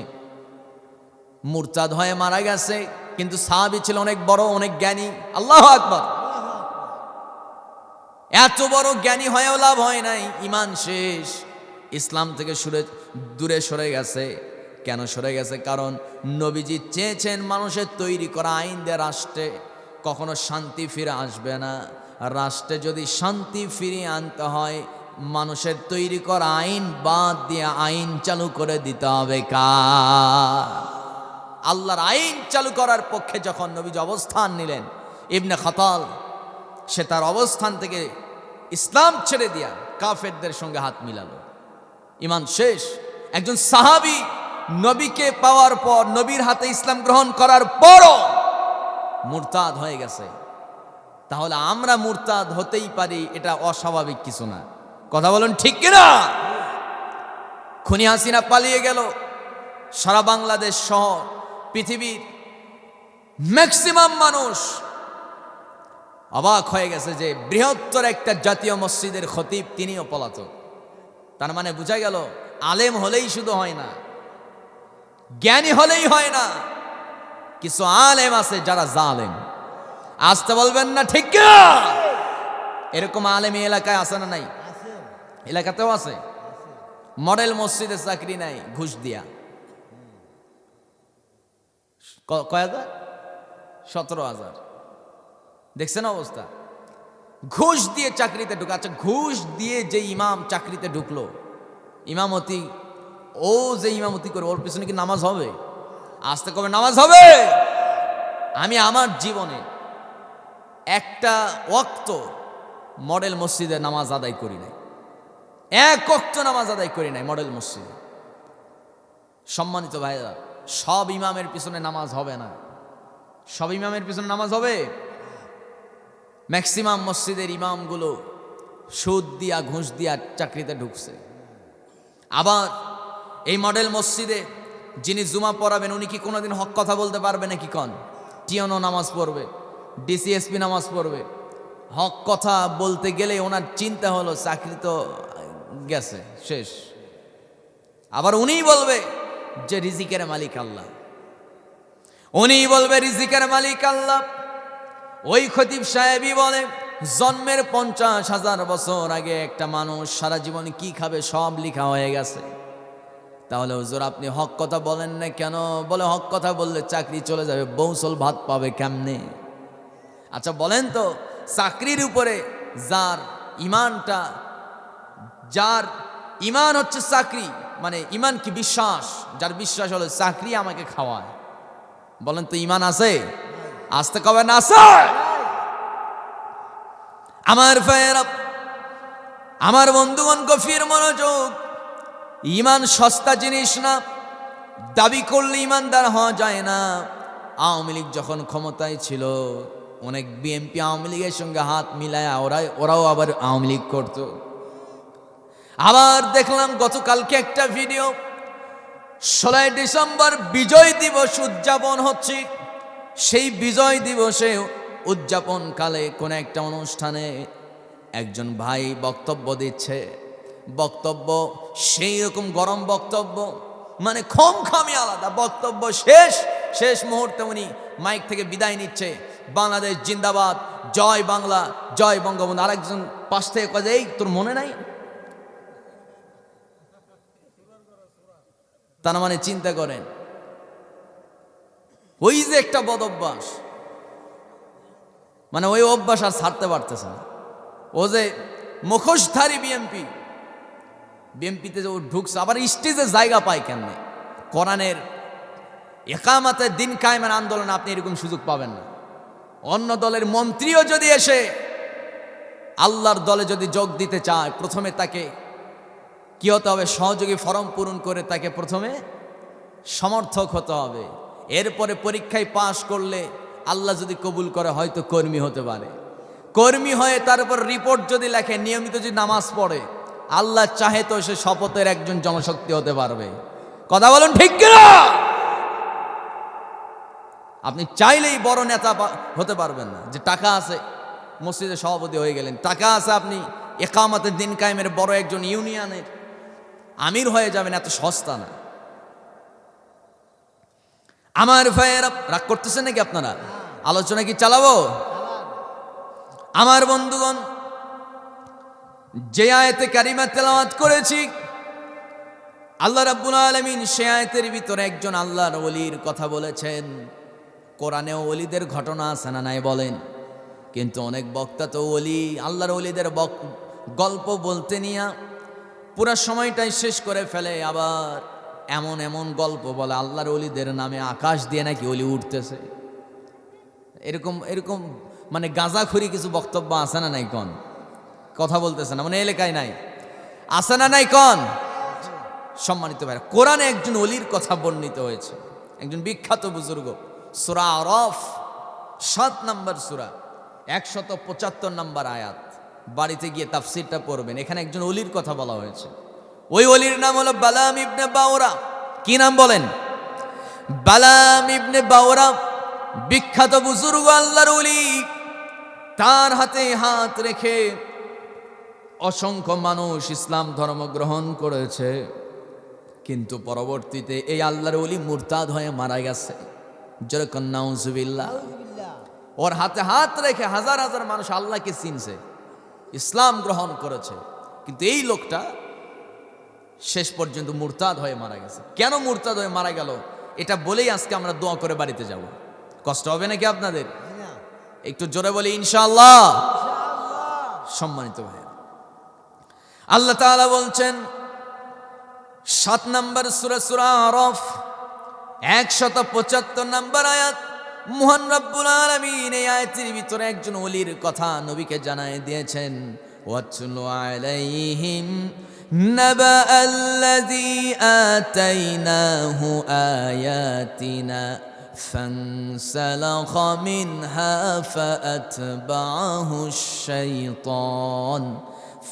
মুরতাদ হয়ে মারা গেছে, কিন্তু সাহাবী ছিল অনেক বড়, অনেক জ্ঞানী। আল্লাহু আকবার। এত বড় জ্ঞানী হয়েও লাভ হয় নাই, ইমান শেষ, ইসলাম থেকে দূরে সরে গেছে। কেন সরে গেছে? কারণ নবীজি চেয়েছেন মানুষের তৈরি করা আইন দিয়ে রাষ্ট্রে কখনো শান্তি ফিরে আসবে না। রাষ্ট্রে যদি শান্তি ফিরিয়ে আনতে হয়, মানুষের তৈরি করা আইন বাদ দিয়ে আইন চালু করে দিতে হবে কার? আল্লাহর আইন চালু করার পক্ষে যখন নবীজি অবস্থান নিলেন, ইবনে খাতাল সে তার অবস্থান থেকে ইসলাম ছেড়ে দিয়া কাফেরদের সঙ্গে হাত মিলালো। ইমান শেষ। একজন সাহাবী নবীকে পাওয়ার পর, নবীর হাতে ইসলাম গ্রহণ করার পরও মুরতাদ হয়ে গেছে। তাহলে আমরা মুরতাদ হতেই পারি, এটা অস্বাভাবিক কিছু না। কথা বলুন ঠিক কিনা? খুনি হাসিনা পালিয়ে গেল, সারা বাংলাদেশ সহ পৃথিবীর ম্যাক্সিমাম মানুষ অবাক হয়ে গেছে যে বৃহত্তর একটা জাতীয় মসজিদের খতিব তিনিও পলাতক। তার মানে বোঝা গেল আলেম হলেই শুধু হয় না, জ্ঞানী হলেই হয় না, কিছু আলেম আছে যারা জালেম। আসতে বলবেন না ঠিক কি? এরকম আলেম এই এলাকায় আছে না নাই? এলাকাতেও আছে। মডেল মসজিদে চাকরি নাই, ঘুষ দিয়া। কয় হাজার? 17,000। দেখছেন অবস্থা? ঘুষ দিয়ে চাকরিতে ঢুকে। আচ্ছা, ঘুষ দিয়ে যে ইমাম চাকরিতে ঢুকলো, ইমামতি, ও যে ইমামতি করে, ওর পিছনে কি নামাজ হবে? আসতে কবে নামাজ হবে? আমি আমার জীবনে একটা ওয়াক্ত মডেল মসজিদে নামাজ আদায় করি নাই, এক ওয়াক্ত নামাজ আদায় করি নাই মডেল মসজিদে। সম্মানিত ভাইরা, সব ইমামের পিছনে নামাজ হবে না। সব ইমামের পিছনে নামাজ হবে? ম্যাক্সিমাম মসজিদের ইমামগুলো সুদ দিয়া, ঘুষ দিয়া চাকরিতে ঢুকছে। আবার এই মডেল মসজিদে যিনি জুমা পড়াবেন, উনি কি কোনোদিন হক কথা বলতে পারবে নাকি? কন টিএনও নামাজ পড়বে, ডিসিএসপি নামাজ পড়বে। হক কথা বলতে গেলে ওনার চিন্তা হলো চাকরি তো গেছে, শেষ। আবার উনিই বলবে যে রিজিকের মালিক আল্লাহ, উনিই বলবে রিজিকের মালিক আল্লাহ। ওই খতিব সাহেবই বলে জন্মের 50,000 বছর আগে একটা মানুষ সারা জীবন কি খাবে সব লেখা হয়ে গেছে। তাহলে হুজুর আপনি হক কথা বলেন না কেন? বলে হক কথা বললে চাকরি চলে যাবে, বৌসল ভাত পাবে কেমনে? আচ্ছা বলেন তো, চাকরির উপরে যার ইমানটা, যার ইমান হচ্ছে চাকরি, মানে ইমান কি বিশ্বাস, যার বিশ্বাস হলো চাকরি আমাকে খাওয়ায়, বলেন তো ইমান আছে? আসতে কবে না আছে? আমার ভাইয়েরা, আমার বন্ধুগণ, গভীর মনোযোগ। ইমান সস্তা জিনিস না, দাবি করলে ইমানদার হওয়া যায় না। আওয়ামী লীগ যখন ক্ষমতায় ছিল, অনেক বিএনপি আওয়ামী লীগের সঙ্গে হাত মিলায় ওরাও আবার আওয়ামী লীগ করত। আবার দেখলাম গতকালকে একটা ভিডিও, 16 ডিসেম্বর বিজয় দিবস উদযাপন হচ্ছে। সেই বিজয় দিবসে উদযাপনকালে কোন একটা অনুষ্ঠানে একজন ভাই বক্তব্য দিচ্ছে। বক্তব্য সেই রকম গরম বক্তব্য, মানে খমখমি আলাদা বক্তব্য। শেষ মুহূর্তে উনি মাইক থেকে বিদায় নিচ্ছে, বাংলাদেশ জিন্দাবাদ, জয় বাংলা, জয় বঙ্গবন্ধু। আরেকজন পাশ থেকে কয়ে, এই তোর মনে নাই? তার মানে চিন্তা করেন, ওই যে একটা বদ অভ্যাস, মানে ওই অভ্যাস আর ছাড়তে পারতেছে না। ও যে মুখোশধারী বিএমপিতে যে ও ঢুকছে, আবার স্টেজে জায়গা পায় কেমনে? কোরআনের একামতের দিন কায়েমের আন্দোলনে আপনি এরকম সুযোগ পাবেন না। অন্য দলের মন্ত্রীও যদি এসে আল্লাহর দলে যদি যোগ দিতে চায়, প্রথমে তাকে কি হতে হবে? সহযোগী ফরম পূরণ করে তাকে প্রথমে সমর্থক হতে হবে। এরপরে পরীক্ষায় পাশ করলে আল্লাহ যদি কবুল করে হয়তো কর্মী হতে পারে। কর্মী হয়ে তারপর রিপোর্ট যদি লেখে, নিয়মিত যদি নামাজ পড়ে, আল্লাহ চাহে তো সে শপথের একজন জনশক্তি হতে পারবে। কথা বলুন ঠিক কিনা? আপনি চাইলেই বড় নেতা হতে পারবেন না। যে টাকা আছে, মসজিদের সভাপতি হয়ে গেলেন, টাকা আছে, আপনি একামতের দিন কায়েমের বড় একজন ইউনিয়নের আমির হয়ে যাবেন, এত সস্তা না। আমার ভাইয়েরা, রাগ করতেছেন নাকি আপনারা? আলোচনা কি চালাবো? আমার বন্ধুগণ, যে আয়াতে কারিমা তেলাওয়াত করেছি, আল্লাহ রাব্বুল আলামিন সে আয়াতের ভিতরে একজন আল্লাহর ওলির কথা বলেছেন। কোরআনেও ওলিদের ঘটনা আছে না নাই বলেন? কিন্তু অনেক বক্তা তো ওলি, আল্লাহর ওলিদের গল্প বলতে নিয়ে পুরা সময়টাই শেষ করে ফেলে। আবার এমন এমন গল্প বলে আল্লাহর ওলিদের নামে আকাশ দিয়ে নাকি ওলি উঠতেছে। এরকম মানে গাঁজাখুরি কিছু বক্তব্য আছে না নাই? কন কথা বলতেছে না, মানে এলাকায় নাই, আছে না নাই? কন সম্মানিত ভাইরা, কোরআনে একজন ওলির কথা বর্ণিত হয়েছে, একজন বিখ্যাত বুজুর্গ। সূরা আরাফ 7 নম্বর সূরা, 175 নম্বর আয়াত। বাড়িতে গিয়ে তাফসিরটা পড়বেন, এখানে একজন ওলির কথা বলা হয়েছে। ওই ওলির নাম হলো বালাম ইবনে বাওরা। কি নাম বলেন? বালাম ইবনে বাওরা বিখ্যাত বুজুর্গ আল্লাহর ওলি, তার হাতে হাত রেখে অসংখ্য মানুষ ইসলাম ধর্ম গ্রহণ করেছে, কিন্তু পরবর্তীতে এই আল্লাহর ওলি মুরতাদ হয়ে মারা গেছে। যেরকম নাউজুবিল্লাহ, ওর হাতে হাত রেখে হাজার হাজার মানুষ আল্লাহকে চিনছে, ইসলাম গ্রহণ করেছে, কিন্তু এই লোকটা শেষ পর্যন্ত মুরতাদ হয়ে মারা গেছে। কেন মুরতাদ হয়ে মারা গেল এটা বলেই আজকে আমরা দোয়া করে বাড়িতে যাব। কষ্ট হবে নাকি আপনাদের? একটু জোরে বলি ইনশাআল্লাহ। সম্মানিত ভাই, আল্লাহ তাআলা বলছেন 7 নম্বর সূরা আরাফ 175 নম্বর আয়াত, মহান রব্বুল আলামিন এই আয়াতের ভিতরে একজন ওলির কথা নবীকে জানায় দিয়েছেন। ওয়াতলু আলাইহিম নাবা আল্লাযী আতাইনাহু আয়াতিনা ফানসালাখা মিনহা ফাআতবাআহু আশ-শাইতান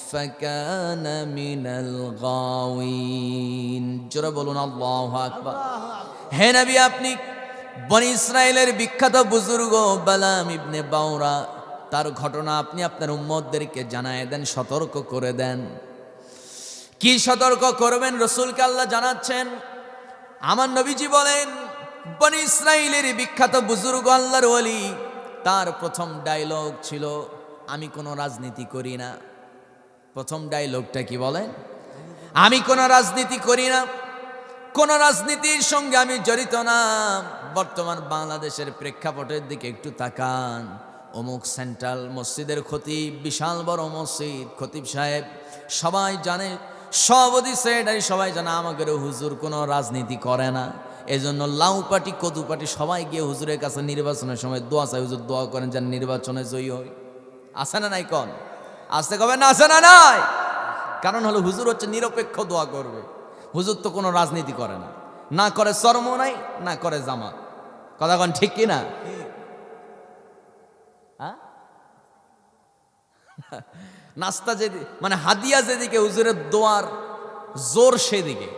ফাকানা মিনাল গাওয়িন। জোরে বলুন আল্লাহু আকবার। হে নবী, আপনি বনি ইসরাইলের বিখ্যাত বুজুর্গ বালাম ইবনে বাউরা, তার ঘটনা আপনি আপনার উম্মতদেরকে জানায় দেন, সতর্ক করে দেন। কি সতর্ক করবেন রাসূলকে আল্লাহ জানাচ্ছেন। আমার নবীজি বলেন, বনি ইসরাইলের বিখ্যাত বুজুর্গ আল্লাহর ওলি, তার প্রথম ডায়লগ ছিল আমি কোনো রাজনীতি করি না। প্রথম ডায়লগটা কি বলেন? আমি কোনো রাজনীতি করি না, কোন রাজনীতির সঙ্গে আমি জড়িত না। বর্তমান বাংলাদেশের প্রেক্ষাপটের দিকে একটু তাকান। অমুক সেন্ট্রাল মসজিদের খতিব, বিশাল বড় মসজিদ, খতিব সাহেব সবাই জানে, সভাপতি সেক্রেটারি সবাই জানে আমাদের হুজুর কোনো রাজনীতি করে না। এজন্য লাউ পার্টি কদু পার্টি সবাই গিয়ে হুজুরের কাছে নির্বাচনের সময় দোয়া চাই, হুজুর দোয়া করেন যেন নির্বাচনে জয়ী হয়। আছে না নাই? কন আসতে কবেন না? আছে না নাই? কারণ হলো হুজুর হচ্ছে নিরপেক্ষ দোয়া করবে। হুজুর তো কোনো রাজনীতি করে না, না করে চরমোনাই, না করে জামাত। কথা কন ঠিক কিনা? নাস্তা যেদিকে মানে হাদিয়া যেদিকে, হুজুরের দোয়ার জোর সেদিকে।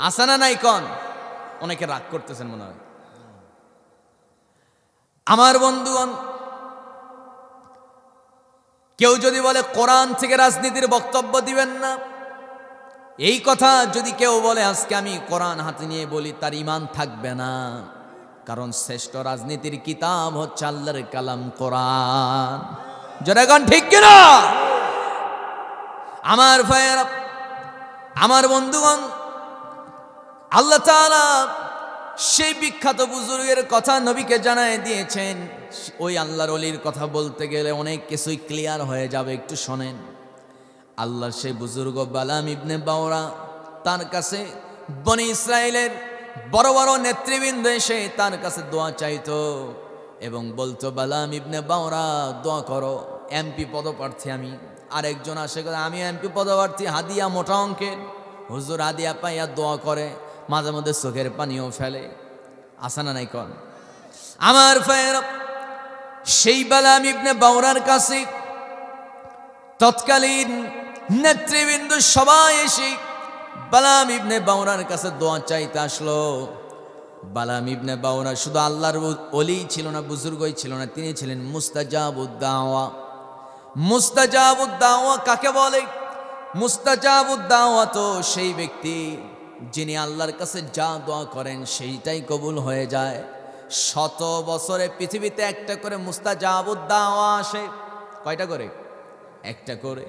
আছে না নাই? কন। অনেকে রাগ করতেছেন মনে হয়। আমার বন্ধুগণ, কেউ যদি বলে কোরআন থেকে রাজনীতির বক্তব্য দিবেন না, এই কথা যদি কেউ বলে আজকে আমি কোরআন হাতে নিয়ে বলি, তার ঈমান থাকবে না। কারণ শ্রেষ্ঠ রাজনীতির কিতাব হচ্ছে আল্লাহর কালাম কোরআন। জনগণ ঠিক কিনা? আমার ভাইয়েরা, আমার বন্ধুগণ, আল্লাহ তাআলা সেই বিখ্যাত বুজুর্গের কথা নবীকে জানায় দিয়েছেন। ওই আল্লাহর ওলির কথা বলতে গেলে অনেক কিছুই ক্লিয়ার হয়ে যাবে, একটু শোনেন। আল্লাহর সেই বুজুর্গ বালাম ইবনে বাউরা, তার কাছে বনি ইসরাইলের বড় বড় নেতৃবৃন্দ এসে তার কাছে দোয়া চাইতো এবং বলতো, বালাম ইবনে বাউরা দোয়া করো, এমপি পদপ্রার্থী আমি। আরেকজন আসে, আমি এমপি পদপ্রার্থী, হাদিয়া মোটা অঙ্কের। হুজুর হাদিয়া পাইয়া দোয়া করে, মাঝে মধ্যে চোখের পানিও ফেলে। আসে না নাই? কন। আমার ভাইয়েরা, সেই বালাম ইবনে বাউরার কাছে তৎকালীন নেতৃবৃন্দ সবাই এসে বালাম ইবনে বাউরার কাছে দোয়া চাইতে আসলো। বালাম ইবনে বাউরা শুধু আল্লাহর ওলি ছিল না, বুজুর্গই ছিল না, তিনি ছিলেন মুস্তাজাবুদ দাওয়া। মুস্তাজাবুদ দাওয়া কাকে বলে? মুস্তাজাবুদ দাওয়া তো সেই ব্যক্তি যিনি আল্লাহর কাছে যা দোয়া করেন সেইটাই কবুল হয়ে যায়। 100 বছরে পৃথিবীতে একটা করে মুস্তাজাবুদ দাওয়া আসে। কয়টা করে? একটা করে।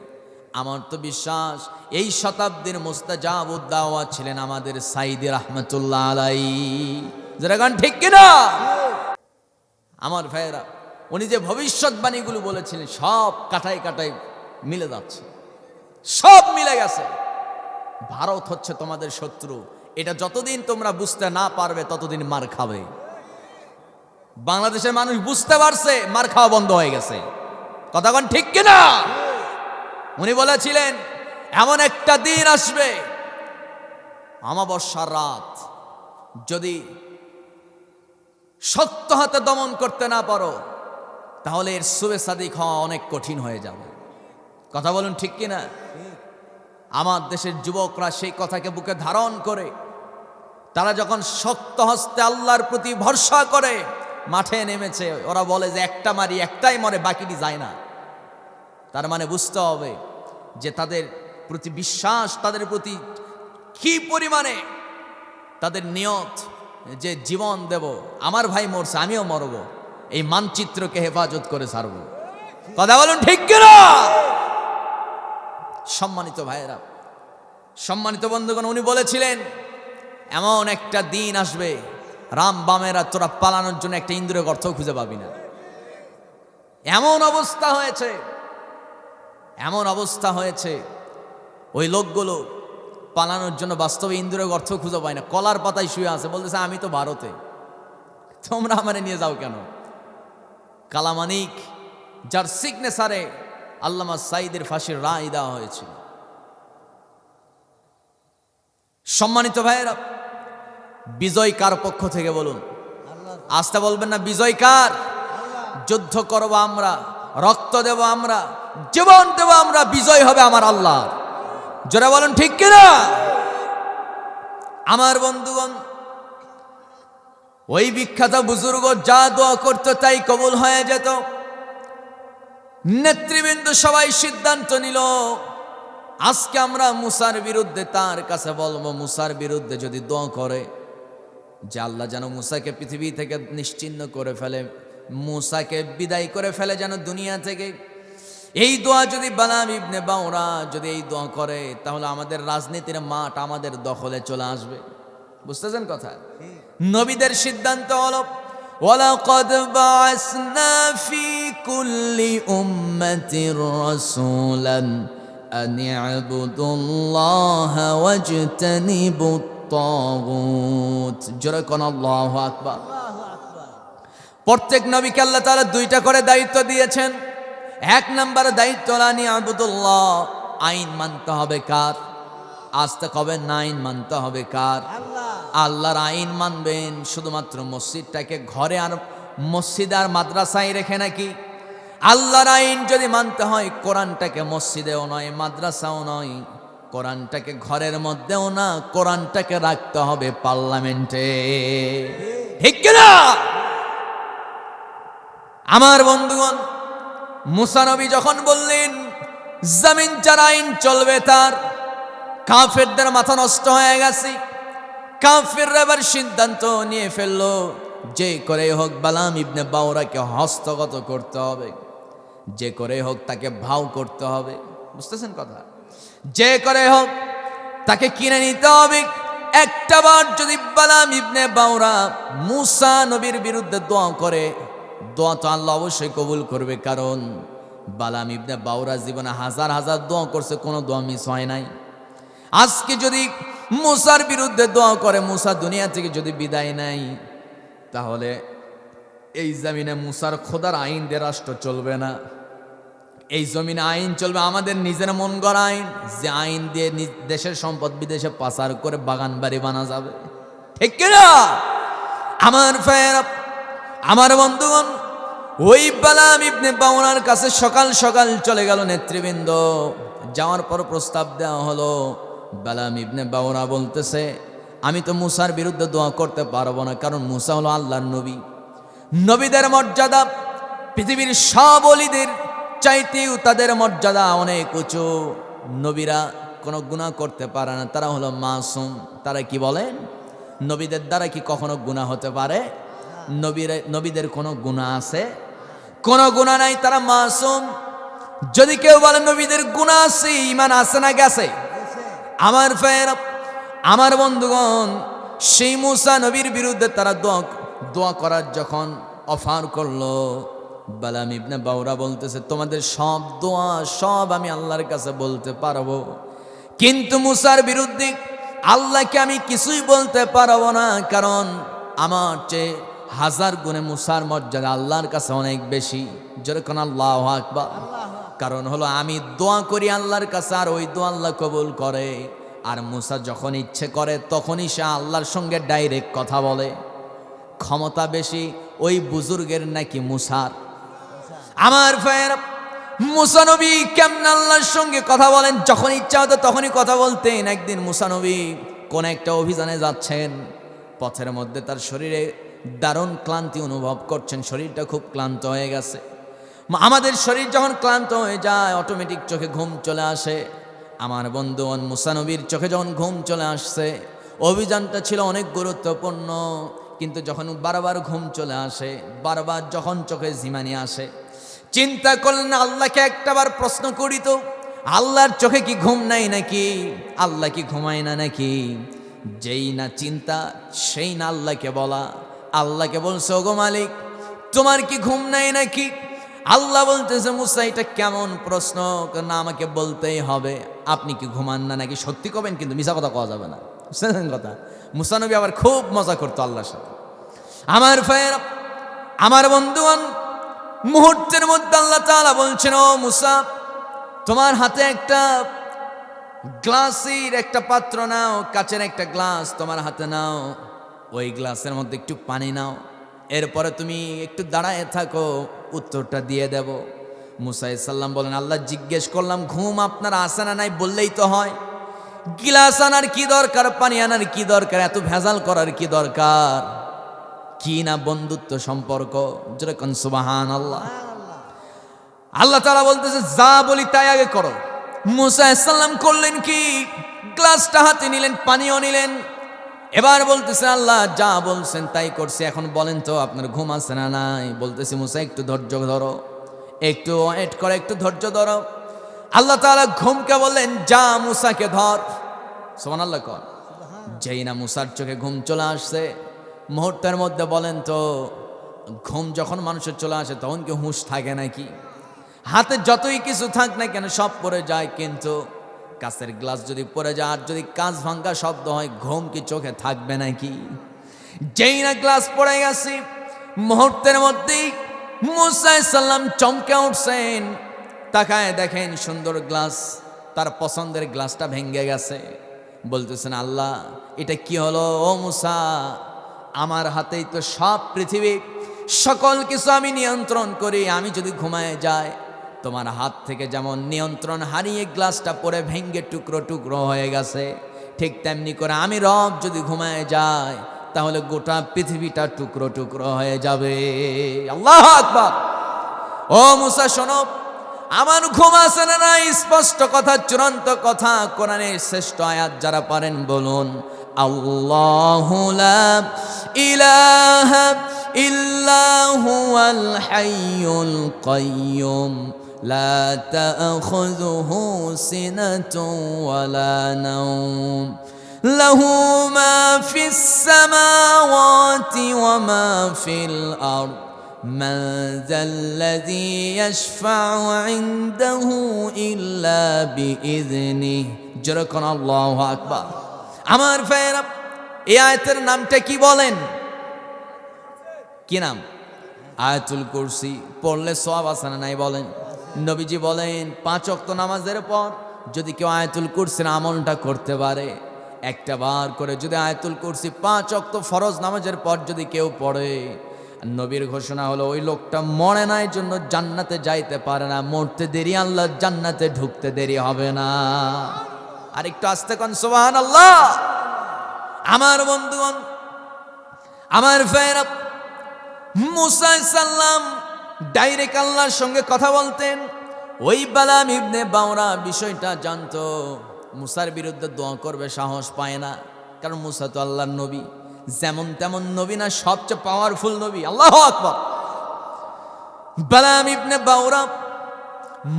আমার তো বিশ্বাস এই শতাব্দীর মুস্তাজাবুদ দাওয়া ছিলেন আমাদের সাইদি রাহমাতুল্লাহ আলাইহি। যারা গান ঠিক কিনা? আমার ভাইয়েরা, উনি যে ভবিষ্যৎবাণীগুলো বলেছিলেন সব কাটায় কাটায় মিলে যাচ্ছে, সব মিলে গেছে। ভারত হচ্ছে তোমাদের শত্রু, এটা যতদিন তোমরা বুঝতে না পারবে ততদিন মার খাবে। বাংলাদেশের মানুষ বুঝতে পারছে, মার খাওয়া বন্ধ হয়ে গেছে। কথা কোন ঠিক কিনা? উনি বলেছিলেন এমন একটা দিন আসবে, অমাবস্যার রাত, যদি সত্য হাতে দমন করতে না পারো তাহলে এর সুবে সাদিক হওয়া অনেক কঠিন হয়ে যাবে। কথা বলুন ঠিক কিনা? আমার দেশের যুবকরা সেই কথাকে বুকে ধারণ করে তারা যখন শক্ত হস্তে আল্লাহর প্রতি ভরসা করে মাঠে নেমেছে, ওরা বলে যে একটা মারি একটাই মরে, বাকিটি যায় না। তার মানে বুঝতে হবে যে তাদের প্রতি বিশ্বাস, তাদের প্রতি কি পরিমাণে তাদের নিয়ত, যে জীবন দেব, আমার ভাই মরছে আমিও মরব, এই মানচিত্রকে হেফাজত করে ছাড়ব। কথা বলুন ঠিক কিনা? সম্মানিত ভাইয়েরা, সম্মানিত বন্ধুগণ, উনি বলেছিলেন এমন একটা দিন আসবে রাম বামেরা তোরা পালানোর জন্য একটা ইন্দ্রিয় গর্ত খুঁজে পাবি না। এমন অবস্থা হয়েছে, এমন অবস্থা হয়েছে, ওই লোকগুলো পালানোর জন্য বাস্তবে ইন্দ্রিয় গর্ত খুঁজে পায় না, কলার পাতায় শুয়ে আছে, বলতেছে আমি তো ভারতে, তোমরা আমারে নিয়ে যাও কেন? কালামানিক, যার সিগনেচারে আল্লামা সাঈদের ফাঁসির রায় দেওয়া হয়েছিল। সম্মানিত ভাইয়েরা, বিজয় কার পক্ষ থেকে বলুন? আস্তে বলবেন না, বিজয় কার? যুদ্ধ করব আমরা, রক্ত দেব আমরা, জীবন দেব আমরা, বিজয় হবে আমার আল্লাহ। জোরে বলুন ঠিক কিনা? আমার বন্ধুগণ, ওই বিখ্যাত বুজুর্গ যা দোয়া করতো তাই কবুল হয়ে যেত। নেতৃবৃন্দ সবাই সিদ্ধান্ত নিল আজকে আমরা মুসার বিরুদ্ধে তার কাছে বলবো, মুসার বিরুদ্ধে যদি দোয়া করে যে আল্লাহ যেন মুসাকে পৃথিবী থেকে নিশ্চিহ্ন করে ফেলে, মুসাকে বিদায় করে ফেলে যেন দুনিয়া থেকে। এই দোয়া যদি বালাম ইবনে বাউরা যদি এই দোয়া করে, তাহলে আমাদের রাজনীতির মাঠ আমাদের দখলে চলে আসবে। বুঝতেছেন কথা? নবীদের সিদ্ধান্ত হলো ওয়ালাকাদ বা'আসনা ফি কুল্লি উম্মাতির রাসূলান আন ই'বুদুল্লাহা ওয়াজতানিবুত তাগুত। জোরে কোন আল্লাহু আকবার। প্রত্যেক নবীকে আল্লাহ তাআলা দুইটা করে দায়িত্ব দিয়েছেন। এক নম্বর দায়িত্ব আনি আবুদুল্লাহ, আইন মানতে হবে কার? আস্তে কবেন না, আইন মানতে হবে কার? আল্লাহর আইন মানবেন। শুধুমাত্র মসজিদটাকে ঘরে আর মসজিদ আর মাদ্রাসায় রেখে নাকি? আল্লাহর আইন যদি মানতে হয়, কোরআনটাকে মসজিদেও নয়, মাদ্রাসাও নয়, কোরআনটাকে ঘরের মধ্যেও না, কোরআনটাকে রাখতে হবে পার্লামেন্টে। ঠিক কিনা? আমার বন্ধুগণ, মুসা নবী যখন বললেন জমিন যার আইন চলবে তার, কাফেরদের মাথা নষ্ট হয়ে গেছে। কাফেররা এবার সিদ্ধান্ত নিয়ে ফেললো যে করে হোক বালাম ইবনে বাউরাকে হস্তগত করতে হবে, যে করে হোক তাকে ভাও করতে হবে। বুঝতেছেন কথা? যে করে হোক তাকে কিনে নিতে হবে। একটা বার যদি বালাম ইবনে বাউরা মুসা নবীর বিরুদ্ধে দোয়া করে, দোয়া তো আল্লাহ অবশ্যই কবুল করবে, কারণ বালাম ইবনে বাউরা জীবনে হাজার হাজার দোয়া করছে, কোনো দোয়া মিস হয় নাই। আজকে যদি মুসার বিরুদ্ধে দোয়া করে, মুসা দুনিয়া থেকে যদি বিদায় নেয়, তাহলে এই জমিনে মুসার খোদার আইন দিয়ে রাষ্ট্র চলবে না। এই জমিনে আইন চলবে আমাদের নিজের মন গড়া আইন, যে আইন দিয়ে দেশের সম্পদ বিদেশে পাচার করে বাগান বাড়ি বানা যাবে। ঠিক কিনা? আমার ভাইয়েরা, আমার বন্ধুগণ, ওই বালাম ইবনে বাউরার কাছে সকাল সকাল চলে গেল নেতৃবৃন্দ। যাওয়ার পর প্রস্তাব দেওয়া হলো, বালাম ইবনে বাউরা বলতেছে আমি তো মুসার বিরুদ্ধে দোয়া করতে পারবো না, কারণ মুসা হলো আল্লাহর নবী। নবীদের মর্যাদা পৃথিবীর সব ওলিদের চাইতেও তাদের মর্যাদা অনেক উঁচু। নবীরা কোনো গুনাহ করতে পারে না, তারা হলো মাসুম। তারা কি বলেন? নবীদের দ্বারা কি কখনো গুনাহ হতে পারে? নবীদের কোনো গুনাহ আছে? কোনো গুনাহ নাই, তারা মাসুম। যদি কেউ বলে নবীদের গুনাহ আছে, ঈমান আছে না গেছে? আমার ভাইয়েরা, আমার বন্ধুগণ, সেই মুসা নবীর বিরুদ্ধে তারা দোয়া করার যখন অফার করলো, বালাম ইবনে বাউরা বলতেছে তোমাদের সব দোয়া সব আমি আল্লাহর কাছে বলতে পারবো, কিন্তু মুসার বিরুদ্ধে আল্লাহকে আমি কিছুই বলতে পারবো না, কারণ আমার চেয়ে হাজার গুণে মুসার মর্যাদা আল্লাহর কাছে অনেক বেশি। যেরকম আল্লাহু আকবার। কারণ হলো আমি দোয়া করি আল্লাহর কাছে, আর ওই দোয়া আল্লাহ কবুল করে। আর মুসা যখন ইচ্ছে করে তখনই সে আল্লাহর সঙ্গে ডাইরেক্ট কথা বলে। ক্ষমতা বেশি ওই বুজুর্গের নাকি মুসার? আমার ভাইয়েরা, মুসা নবী কেমন আল্লাহর সঙ্গে কথা বলেন, যখন ইচ্ছা হতো তখনই কথা বলতেন। একদিন মুসা নবী কোন একটা অভিযানে যাচ্ছেন, পথের মধ্যে তার শরীরে দারুণ ক্লান্তি অনুভব করছেন, শরীরটা খুব ক্লান্ত হয়ে গেছে। আমাদের শরীর যখন ক্লান্ত হয়ে যায় অটোমেটিক চোখে ঘুম চলে আসে। আমার বন্ধুগণ, মুসা নবীর চোখে যখন ঘুম চলে আসছে, অভিযানটা ছিল অনেক গুরুত্বপূর্ণ, কিন্তু যখন বারবার ঘুম চলে আসে, বারবার যখন চোখে ঝিমানি আসে, চিন্তা করলেন আল্লাহকে একটাবার প্রশ্ন করি তো, আল্লাহর চোখে কি ঘুম নাই নাকি? আল্লাহ কি ঘুমায় না নাকি? যেই না চিন্তা সেই না আল্লাহকে বলা। আল্লাহকে বলছে, ওগো মালিক, তোমার কি ঘুম নাই নাকি? আল্লাহ বলতেছে, মুসা এটা কেমন প্রশ্ন? না, আমাকে বলতেই হবে। আপনি কি ঘুমান না নাকি? সত্যি কবেন, কিন্তু মিছা কথা কওয়া যাবে না। বুঝলেন কথা? মুসা নবী আবার খুব মজা করতো আল্লাহর সাথে। আমার ভাইয়েরা, আমার বন্ধুগণ, মুহূর্তের মধ্যে আল্লাহ তাআলা বলছেন, ও মুসা, তোমার হাতে একটা গ্লাসের একটা পাত্র নাও, কাচের একটা গ্লাস তোমার হাতে নাও, ওই গ্লাসের মধ্যে একটু পানি নাও, এরপরে তুমি একটু দাঁড়ায় থাকো, উত্তরটা দিয়ে দেব। মুসা আলাইহিস সালাম বলেন, আল্লাহ জিজ্ঞেস করলাম ঘুম আপনার আসে না নাই বললেই তো হয়, গ্লাস আনার কি দরকার, পানি আনার কি দরকার, এত ভেজাল করার কি দরকার? কি না বন্ধুত্ব সম্পর্ক, যেরকম সুবহানাল্লাহ। আল্লাহ তাআলা বলতেছে, যা বলি তাই আগে করো। মুসা আলাইহিস সালাম করলেন কি? গ্লাসটা হাতে নিলেন, পানিও নিলেন। এবার বলতেছে, আল্লাহ যা বলছেন তাই করছে, এখন বলেন তো আপনার ঘুম আছে না নাই? বলতেছে, মুসা একটু ধৈর্য ধরো, একটু ওয়েট করো, একটু ধৈর্য ধরো। আল্লাহ তাআলা ঘুমকে বললেন, যা মুসাকে ধর। সুবহানাল্লাহ কর। যেই না মুসার চোখে ঘুম চলে আসছে, মুহূর্তের মধ্যে বলেন তো, ঘুম যখন মানুষের চলে আসে তখন কি হুঁশ থাকে নাকি? হাতে যতই কিছু থাক না কেন সব পড়ে যায়, কিন্তু কাঁচের গ্লাস যদি পড়ে যায় আর যদি কাঁচ ভাঙ্গা শব্দ হয়, ঘুম কি চোখে থাকবে নাকি? যেই না গ্লাস পড়ে গেছে, মুহূর্তের মধ্যেই মুসা আলাইহিস সালাম চমকে উঠছেন। তাকায় দেখেন সুন্দর গ্লাস, তার পছন্দের গ্লাসটা ভেঙে গেছে। বলতেছেন, আল্লাহ এটা কি হলো? ও মুসা, আমার হাতেই তো সব পৃথিবী, সকল কিছু আমি নিয়ন্ত্রণ করি। আমি যদি ঘুমায় যাই, তোমার হাত থেকে যেমন নিয়ন্ত্রণ হারিয়ে গ্লাসটা পরে ভেঙ্গে টুকরো টুকরো হয়ে গেছে, ঠিক তেমনি করে আমি রব যদি ঘুমায় যাই, তাহলে গোটা পৃথিবীটা টুকরো টুকরো হয়ে যাবে। আল্লাহু আকবার। ও মুসা শোনো, আমার ঘুম আসে না নাই? স্পষ্ট কথা, চূড়ান্ত কথা, কোরআনের শ্রেষ্ঠ আয়াত যারা পারেন বলুন, আল্লাহু লা ইলাহা ইল্লা হুয়াল হাইয়ুল কাইয়্যুম লা তাখুযুহু সিনাতুন ওয়ালা নাওম লাহু মা ফিস সামাওয়াতি ওয়া মা ফিল আরদ من ذا الذي يشفع عنده إلا بإذنه جركن الله أكبر আমার ভাইরা, এই আয়াতের নামটা কি বলেন? কি নাম? আয়াতুল কুরসি। পড়লে সওয়াব আছে না নাই বলেন? নবীজি বলেন, 5 ওয়াক্ত নামাজের পর যদি কেউ আয়াতুল কুরসির আমলটা করতে পারে, একটা বার করে যদি আয়াতুল কুরসি 5 ওয়াক্ত ফরজ নামাজের পর যদি কেউ পড়ে, নবীর ঘোষণা হলো ওই লোকটা মরে নাই জন্য জান্নাতে যাইতে পারে না, মরতে দেরি, আল্লাহর জান্নাতে ঢুকতে দেরি হবে না। আর একটু আস্তে কোন সুবহানাল্লাহ। আমার বন্ধুগণ, আমার ভাইরা, মুসা আলাইহিস সালাম ডাইরেক্ট আল্লাহর সঙ্গে কথা বলতেন। ওই বালাম ইবনে বাওরা বিষয়টা জানতো, মুসার বিরুদ্ধে দোয়া করবে সাহস পায় না, কারণ মুসা তো আল্লাহর নবী, যেমন তেমন নবী না, সবচেয়ে পাওয়ারফুল নবী। আল্লাহু আকবার। বালাম ইবনে বাওরা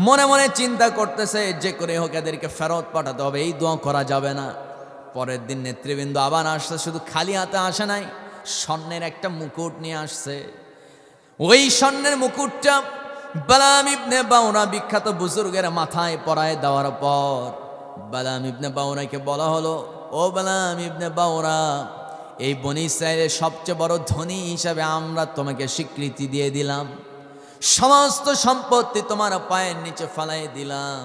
মনে মনে চিন্তা করতেছে, যে করে হোক এদেরকে ফেরত পাঠাতে হবে, এই দোয়া করা যাবে না। পরের দিন নেতৃবৃন্দ আবার আসছে, শুধু খালি হাতে আসে নাই, স্বর্ণের একটা মুকুট নিয়ে আসছে। ওই স্বর্ণের মুকুটটা বালাম ইবনে বাওরা বিখ্যাত বুজুর্গের মাথায় পরায় দেওয়ার পর বালাম ইবনে বাওরাকে বলা হলো, ও বালাম ইবনে বাওরা, এই বনী ইসরায়েলের সবচেয়ে বড় ধনী হিসাবে আমরা তোমাকে স্বীকৃতি দিয়ে দিলাম, সমস্ত সম্পত্তি তোমার পায়ের নিচে ফালাই দিলাম,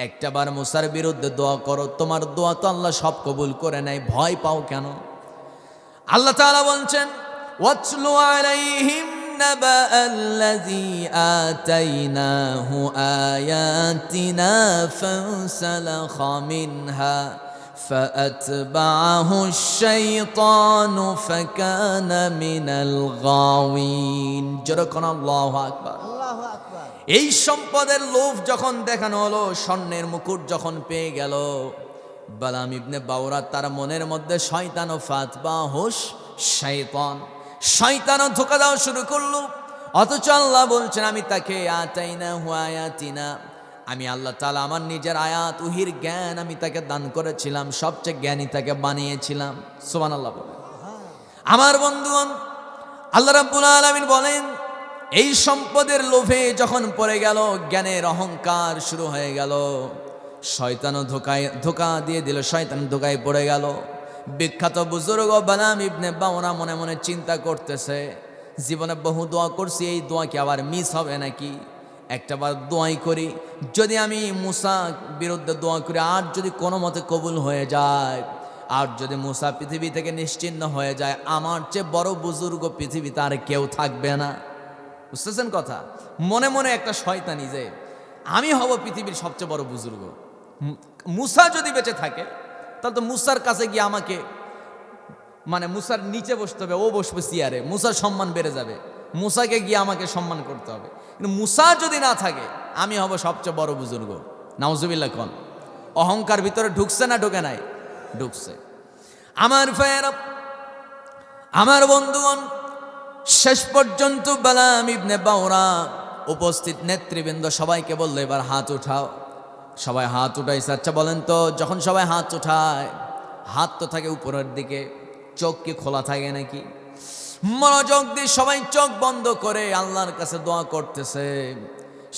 একটা বার মুসার বিরুদ্ধে দোয়া করো, তোমার দোয়া তো আল্লাহ সব কবুল করে নেয়, ভয় পাও কেন? আল্লাহ তাআলা বলছেন, ওয়াতলু আলাইহিম নাবা আল্লাযী আতাইনাহু আয়াতিনা ফানসালাখা মিনহা فأتبعه الشيطان فكان من الغاوين যেরকম আল্লাহু আকবার। আল্লাহু আকবার। এই সম্পদের লোভ যখন দেখানো হলো, স্বর্ণের মুকুট যখন পেয়ে গেল, বালাম ইবনে বাওরা তার মনের মধ্যে শয়তান ও ফাতবাহুশ শয়তান, শয়তানও ধোঁকা দেওয়া শুরু করলো। অথচ আল্লাহ বলছেন আমি তাকে আতাইনা হুয়ায়াতিনা, আমি আল্লাহ তাআলা আমার নিজের আয়াত উহির জ্ঞান আমি তাকে দান করেছিলাম, সবচেয়ে জ্ঞানী তাকে বানিয়েছিলাম। সুবহানাল্লাহ বলেন। আমার বন্ধুগণ, আল্লাহ রাব্বুল আলামিন বলেন এই সম্পদের লোভে যখন পড়ে গেল, জ্ঞানের অহংকার শুরু হয়ে গেল, শয়তানও ধোঁকা দিয়ে দিল, শয়তান ধোঁকায় পড়ে গেল। বিখ্যাত বুজুর্গ বালাম ইবনে বাওরা মনে মনে চিন্তা করতেছে, জীবনে বহু দোয়া করছি, এই দোয়া কি আবার মিস হবে নাকি? একটাবার দোয়াই করি, যদি আমি মুসা বিরুদ্ধে দোয়া করি আর যদি কোনো মতে কবুল হয়ে যায়, আর যদি মুসা পৃথিবী থেকে নিশ্চিহ্ন হয়ে যায়, আমার চেয়ে বড় বুজুর্গ পৃথিবীতে আর কেউ থাকবে না। বুঝতেছেন কথা? মনে মনে একটা শয়তানি যে আমি হব পৃথিবীর সবচেয়ে বড় বুজুর্গ। মুসা যদি বেঁচে থাকে তাহলে তো মুসার কাছে গিয়ে আমাকে, মানে মুসার নিচে বসতে হবে, ও বসবে চেয়ারে, মুসার সম্মান বেড়ে যাবে, মুসাকে গিয়ে আমাকে সম্মান করতে হবে। কিন্তু মুসা যদি না থাকে আমি হব সবচেয়ে বড় বুজুর্গ। নাউজুবিল্লাহ। কোন অহংকার ভিতরে ঢুকছে না ঢুকে নাই? ঢুকছে। আমার ভাইয়েরা, আমার বন্ধুগণ, শেষ পর্যন্ত বালাম ইবনে বাওরা উপস্থিত নেতৃবৃন্দ সবাইকে বললো এবার হাত উঠাও। সবাই হাত উঠাইছে। আচ্ছা বলেন তো, যখন সবাই হাত উঠায়, হাত তো থাকে উপরের দিকে, চোখ কি খোলা থাকে নাকি? মনোযোগ দিয়ে সবাই চোখ বন্ধ করে আল্লাহর কাছে দোয়া করতেছে।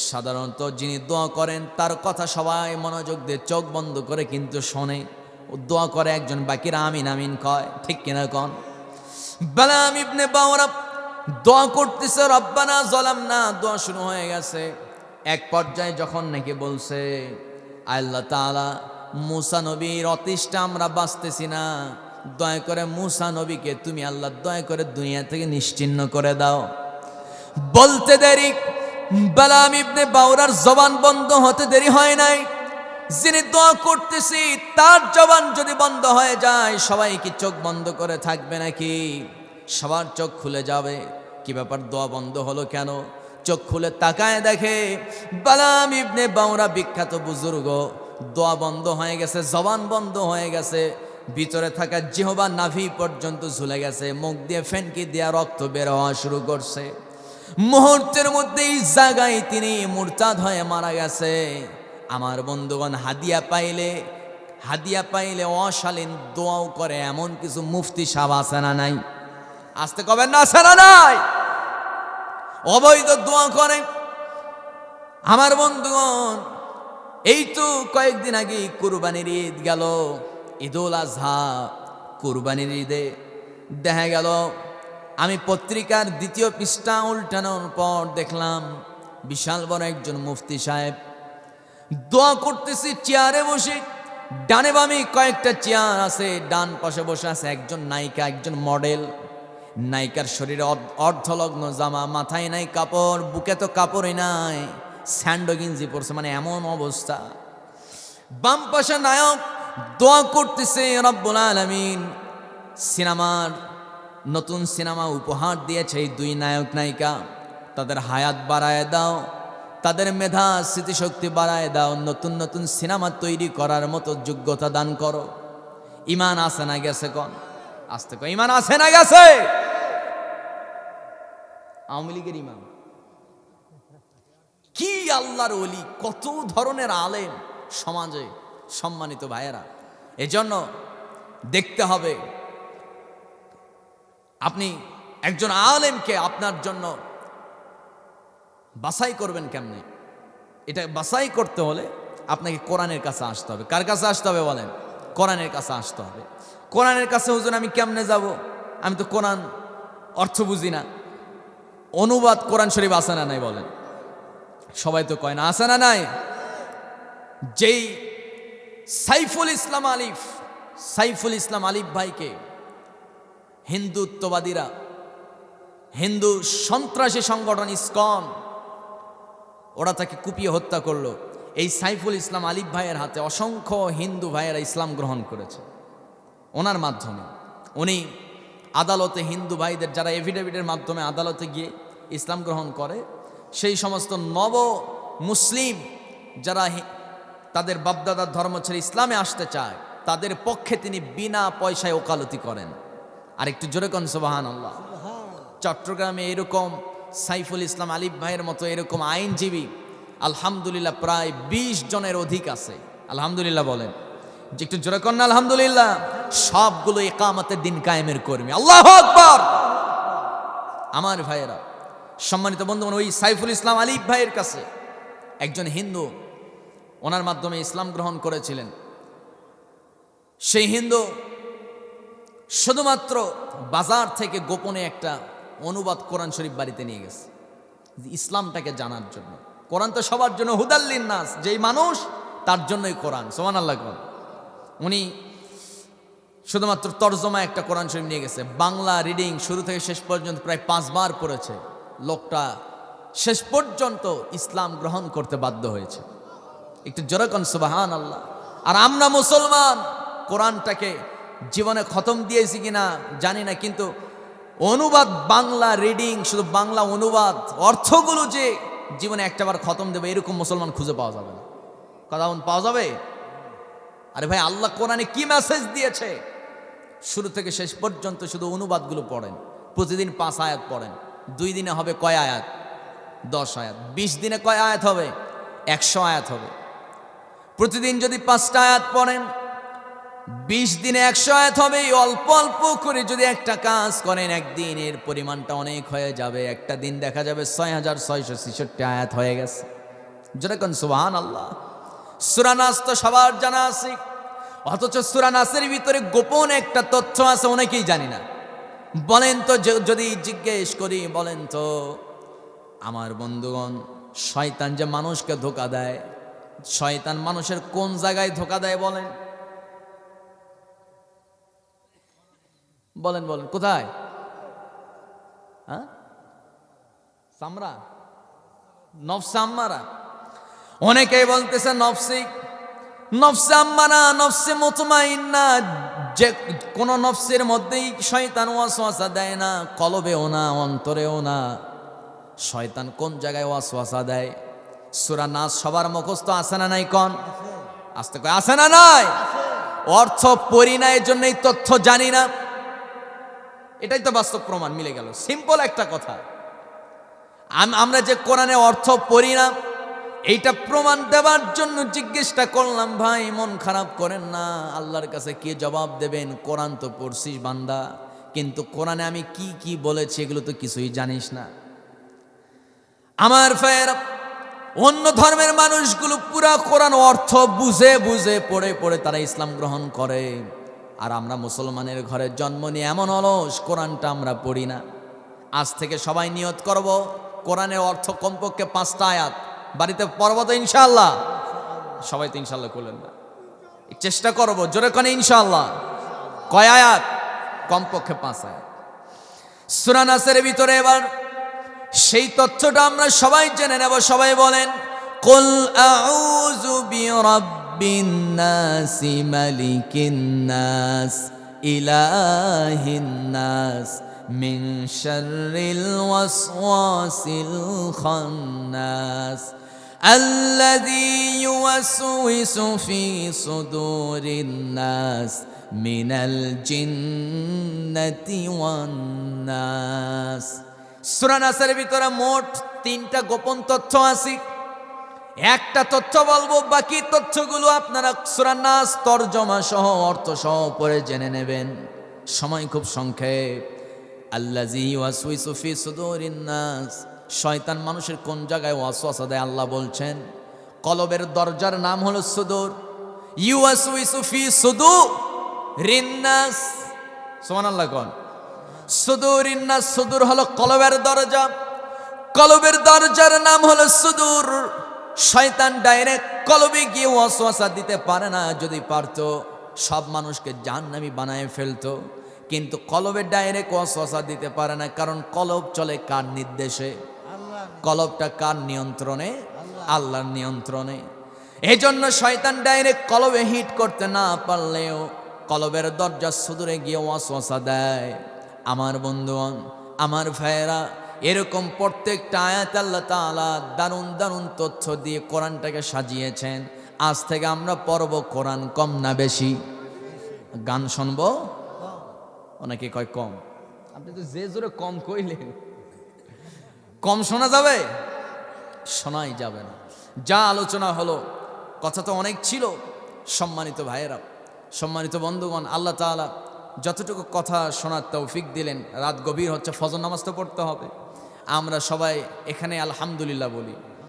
সাধারণত যিনি দোয়া করেন তার কথা সবাই মনোযোগ দিয়ে চোখ বন্ধ করে কিন্তু শোনে। ও দোয়া করে একজন, বাকিরা আমিন আমিন কয়, ঠিক কিনা কন? বালাম ইবনে বাওরা দোয়া করতেছে, রব্বানা যালামনা, দোয়া শুরু হয়ে গেছে। এক পর্যায়ে যখন নাকি বলছে আল্লাহ তাআলা মুসা নবীর অতিষ্ঠ আমরা বাঁচতেছি না, দয়া করে মুসা নবীকে তুমি আল্লাহ দয়া করে দুনিয়া থেকে নিশ্চিহ্ন করে দাও। বলতে দেরি বালাম ইবনে বাওরার জবান বন্ধ হতে দেরি হয় নাই। যিনি দোয়া করতেছি তার জবান যদি বন্ধ হয়ে যায়, সবাই কি চোখ বন্ধ করে থাকবে নাকি? সবার চোখ খুলে যাবে। কি ব্যাপার, দোয়া বন্ধ হলো কেন? চোখ খুলে তাকায় দেখে বালাম ইবনে বাওরা বিখ্যাত বুজুর্গ, দোয়া বন্ধ হয়ে গেছে, জবান বন্ধ হয়ে গেছে, ভিতরে থাকা জিহবা নাভি পর্যন্ত ঝুলে গেছে, মুখ দিয়ে ফেনকি দেয়া রক্ত বের হওয়া শুরু করছে। মুহূর্তের মধ্যেই জায়গায় তিনি মুরতাদ হয়ে মারা গেছে। আমার বন্ধুগণ, হাদিয়া পাইলে অশালীন দোয়াও করে এমন কিছু মুফতি সাহেব আছে না নাই? আসতে কবেন না, আছে না নাই? অবৈধ দোয়া করে। আমার বন্ধুগণ, এই তো কয়েকদিন আগে কুরবানির ঈদ গেল, ঈদুল আজহা। কুরবানির ঈদে দেখা গেল, আমি পত্রিকার দ্বিতীয় পৃষ্ঠা উল্টানোর পর দেখলাম বিশাল বড় একজন মুফতি সাহেব দোয়া করতেছি চেয়ারে বসে। ডানে বামে কয়েকটা চেয়ার আছে, ডান পাশে বসে আছে একজন নায়িকা, একজন মডেল। নায়িকার শরীরে অর্ধলগ্ন জামা, মাথায় নাই কাপড়, বুকে তো কাপড়ই নাই, স্যান্ডো গিঞ্জি পরছে, মানে এমন অবস্থা। বাম পাশে নায়ক দোয়া করতেছে, রব্বুল আলামিন সিনেমার নতুন সিনেমা উপহার দিয়েছে এই দুই নায়ক নায়িকা, তাদের হায়াত বাড়ায় দাও, তাদের মেধা স্মৃতিশক্তি বাড়ায় দাও, নতুন নতুন সিনেমা তৈরি করার মতো যোগ্যতা দান করো। ইমান আছে না গেছে? কন আসতে কন, ইমান আছে না গেছে? আওয়ামী লীগের ইমাম কি আল্লাহর ওলি, কত ধরনের আলেম সমাজে সম্মানিত ভাইয়েরা। এজন্য দেখতে হবে আপনি একজন আলেমকে আপনার জন্য বাছাই করবেন কেমনে। এটা বাছাই করতে হলে আপনাকে কোরআনের কাছে আসতে হবে। কার কাছে আসতে হবে বলেন? কোরআনের কাছে আসতে হবে। কোরআনের কাছে হুজুর আমি কেমনে যাব? আমি তো কোরআন অর্থ বুঝি না। অনুবাদ কোরআন শরীফ আছে না নাই বলেন? সবাই তো কয় না, আছে না নাই? যেই সাইফুল ইসলাম আলিফ ভাইকে হিন্দুত্ববাদীরা, হিন্দু সন্ত্রাসী সংগঠন ইসকন, ওরা তাকে কুপিয়ে হত্যা করলো। এই সাইফুল ইসলাম আলিফ ভাইয়ের হাতে অসংখ্য হিন্দু ভাইয়েরা ইসলাম গ্রহণ করেছে। ওনার মাধ্যমে উনি আদালতে হিন্দু ভাইদের যারা এফিডেভিটের মাধ্যমে আদালতে গিয়ে ইসলাম গ্রহণ করে, সেই সমস্ত নব মুসলিম যারা তাদের বাপদাদার ধর্ম ছেড়ে ইসলামে আসতে চায় তাদের পক্ষে তিনি বিনা পয়সায় ওকালতি করেন। আর একটু জোরে কোন সুবহানাল্লাহ। চট্টগ্রামে এরকম সাইফুল ইসলাম আলিফ ভাইয়ের মতো এরকম আইনজীবী আলহামদুলিল্লাহ প্রায় 20 জনের অধিক আছে। আলহামদুলিল্লাহ বলেন, যে একটু জোরে কর না আলহামদুলিল্লাহ। সবগুলো ইকামতের দিন কায়েমের কর্মী। আল্লাহু আকবার। আমার ভাইয়েরা, সম্মানিত বন্ধুগণ, ওই সাইফুল ইসলাম আলিফ ভাইয়ের কাছে একজন হিন্দু ওনার মাধ্যমে ইসলাম গ্রহণ করেছিলেন। সেই হিন্দু শুধুমাত্র বাজার থেকে গোপনে একটা অনুবাদ কোরআন শরীফ বাড়িতে নিয়ে গেছে ইসলামটাকে জানার জন্য। কোরআন তো সবার জন্য, হুদাল্লিন নাস, যেই মানুষ তার জন্যই কোরআন। সুবহানাল্লাহ। উনি শুধুমাত্র তর্জমা একটা কোরআন শরীফ নিয়ে গেছে, বাংলা রিডিং শুরু থেকে শেষ পর্যন্ত প্রায় 5 বার পড়েছে। লোকটা শেষ পর্যন্ত ইসলাম গ্রহণ করতে বাধ্য হয়েছে। একটু জোরে কোন সুবহানাল্লাহ। আর আমরা মুসলমান কোরআনটাকে জীবনে খতম দিয়েছি কিনা জানি না, কিন্তু অনুবাদ বাংলা রিডিং, শুধু বাংলা অনুবাদ অর্থগুলো যে জীবনে একটাবার খতম দেবে এরকম মুসলমান খুঁজে পাওয়া যাবে না। কথা পাওয়া যাবে? আরে ভাই, আল্লাহ কোরআনে কি মেসেজ দিয়েছে শুরু থেকে শেষ পর্যন্ত শুধু অনুবাদগুলো পড়েন। প্রতিদিন 5 আয়াত পড়েন। 2 দিনে হবে কয় আয়াত? 10 আয়াত। 20 দিনে কয় আয়াত হবে? 100 আয়াত হবে। প্রতিদিন যদি 5টা আয়াত পড়েন 20 দিনে 100 আয়াত হবে। অল্প অল্প করে যদি একটা কাজ করেন একদিনের পরিমাণটা অনেক হয়ে যাবে। একটা দিন দেখা যাবে 6666 আয়াত হয়ে গেছে। যেরকম সুবহানাল্লাহ। সূরা নাস তো সবার জানা আছে, অথচ সূরা নাসের ভিতরে গোপন একটা তথ্য আছে, অনেকেই জানি না। বলেন তো, যদি জিজ্ঞেস করি, বলেন তো আমার বন্ধুগণ, শয়তান যে মানুষকে ধোঁকা দেয়, শয়তান মানুষের কোন জায়গায় ধোঁকা দেয় বলেন? বলেন বলেন, কোথায়? হ্যাঁ, সামরা, নফসে আম্মারা। অনেকেই বলতেছে নফসে আম্মারা, নফসে মুতমাইন্না। যে কোন নফসের মধ্যেই শয়তান ওয়াসওয়াসা দেয় না, কলবেও না, অন্তরেও না। শয়তান কোন জায়গায় ওয়াসওয়াসা দেয়? সূরা নাস সবার মুখস্থ আছে না নাই? কোন আস্তে কয় আছে না নাই? অর্থ পড়ি না, এর জন্যই তথ্য জানি না। এটাই তো বাস্তব প্রমাণ মিলে গেল। সিম্পল একটা কথা, আমরা যে কোরআনে অর্থ পড়ি না, এইটা প্রমাণ দেওয়ার জন্য জিজ্ঞেসটা করলাম। ভাই, মন খারাপ করেন না, আল্লাহর কাছে কি জবাব দেবেন? কোরআন তো পড়ছিস বান্দা, কিন্তু কোরআনে আমি কি কি বলেছি এগুলো তো কিছুই জানিস না। আমার ভাইয়েরা, অন্য ধর্মের মানুষগুলো পুরা কোরআন অর্থ বুঝে বুঝে পড়ে পড়ে তারা ইসলাম গ্রহণ করে। আর আমরা মুসলমানের ঘরে জন্ম নিয়ে এমন অলস, কোরআনটা আমরা পড়ি না। আজ থেকে সবাই নিয়ত করব, কোরআনের অর্থ কমপক্ষে 5টা আয়াত বাড়িতে পড়ব তো ইনশাআল্লাহ। সবাই তো ইনশাআল্লাহ করলেন না, চেষ্টা করব জোরে কোন ইনশাআল্লাহ। কয় আয়াত? কমপক্ষে 5 আয়াত। সূরা নাসের ভিতরে এবার সেই তথ্যটা আমরা সবাই জেনে নেব। সবাই বলেন, কুল আউযু বিরাব্বিন নাস, মালিকিন নাস, ইলাহিন নাস, মিন শাররিল ওয়াসওয়াসিল খান্নাস, আল্লাযী ইউওয়াসউইসু ফি সুদুরিন নাস, মিনাল জিন্নাতি ওয়ান নাস। সূরা নাসের ভিতরে মোট 3টা গোপন তথ্য আছে। একটা তথ্য বলবো, বাকি তথ্যগুলো আপনারা সূরা নাস তরজমা সহ অর্থ সহ পড়ে জেনে নেবেন। সময় খুব সংক্ষেপ। আল্লাযী ইউওয়াসউইসু ফি সুদুরিন নাস, শয়তান মানুষের কোন জায়গায় ওয়াসওয়াসা দেয় আল্লাহ বলছেন। কলবের দরজার নাম হলো সুদূর। ইউওয়াসউইসু ফি সুদুরিন নাস, সুবহানাল্লাহ কোন। সুদুরিন নাস, সুদূর হলো কলবের দরজা। কলবের দরজার নাম হলো সুদূর। শয়তান ডাইরেক্ট কলবে গিয়ে ওয়াসওয়াসা দিতে পারে না। যদি পারতো সব মানুষকে জাহান্নামী বানায় ফেলতো, কিন্তু কলবে ডাইরেক্ট ওয়াসওয়াসা দিতে পারে না। কারণ কলব চলে কার নির্দেশে? কলবটা কার নিয়ন্ত্রণে? আল্লাহর নিয়ন্ত্রণে। এই জন্য শয়তান ডাইরেক্ট কলবে হিট করতে না পারলেও কলবের দরজা সুদূরে গিয়ে ওয়াসওয়াসা দেয়। আমার বন্ধুগণ, আমার ভাইয়েরা, এরকম প্রত্যেকটা আয়াত আল্লাহ তাআলা দারুণ দারুণ তথ্য দিয়ে কোরআনটাকে সাজিয়েছেন। আজ থেকে আমরা পড়ব কোরআন কম না বেশি? গান শুনবো? অনেকে কয় কম। আপনি তো যে জোরে কম কইলেন, কম শোনা যাবে? শোনাই যাবে না। যা আলোচনা হলো, কথা তো অনেক ছিল। সম্মানিত ভাইয়েরা, সম্মানিত বন্ধুগণ, আল্লাহ তাআলা যতটুকু কথা শোনার তৌফিক দিলেন, রাত গভীর হচ্ছে, ফজর নামাজ তো পড়তে হবে। আমরা সবাই এখানে আলহামদুলিল্লাহ বলি।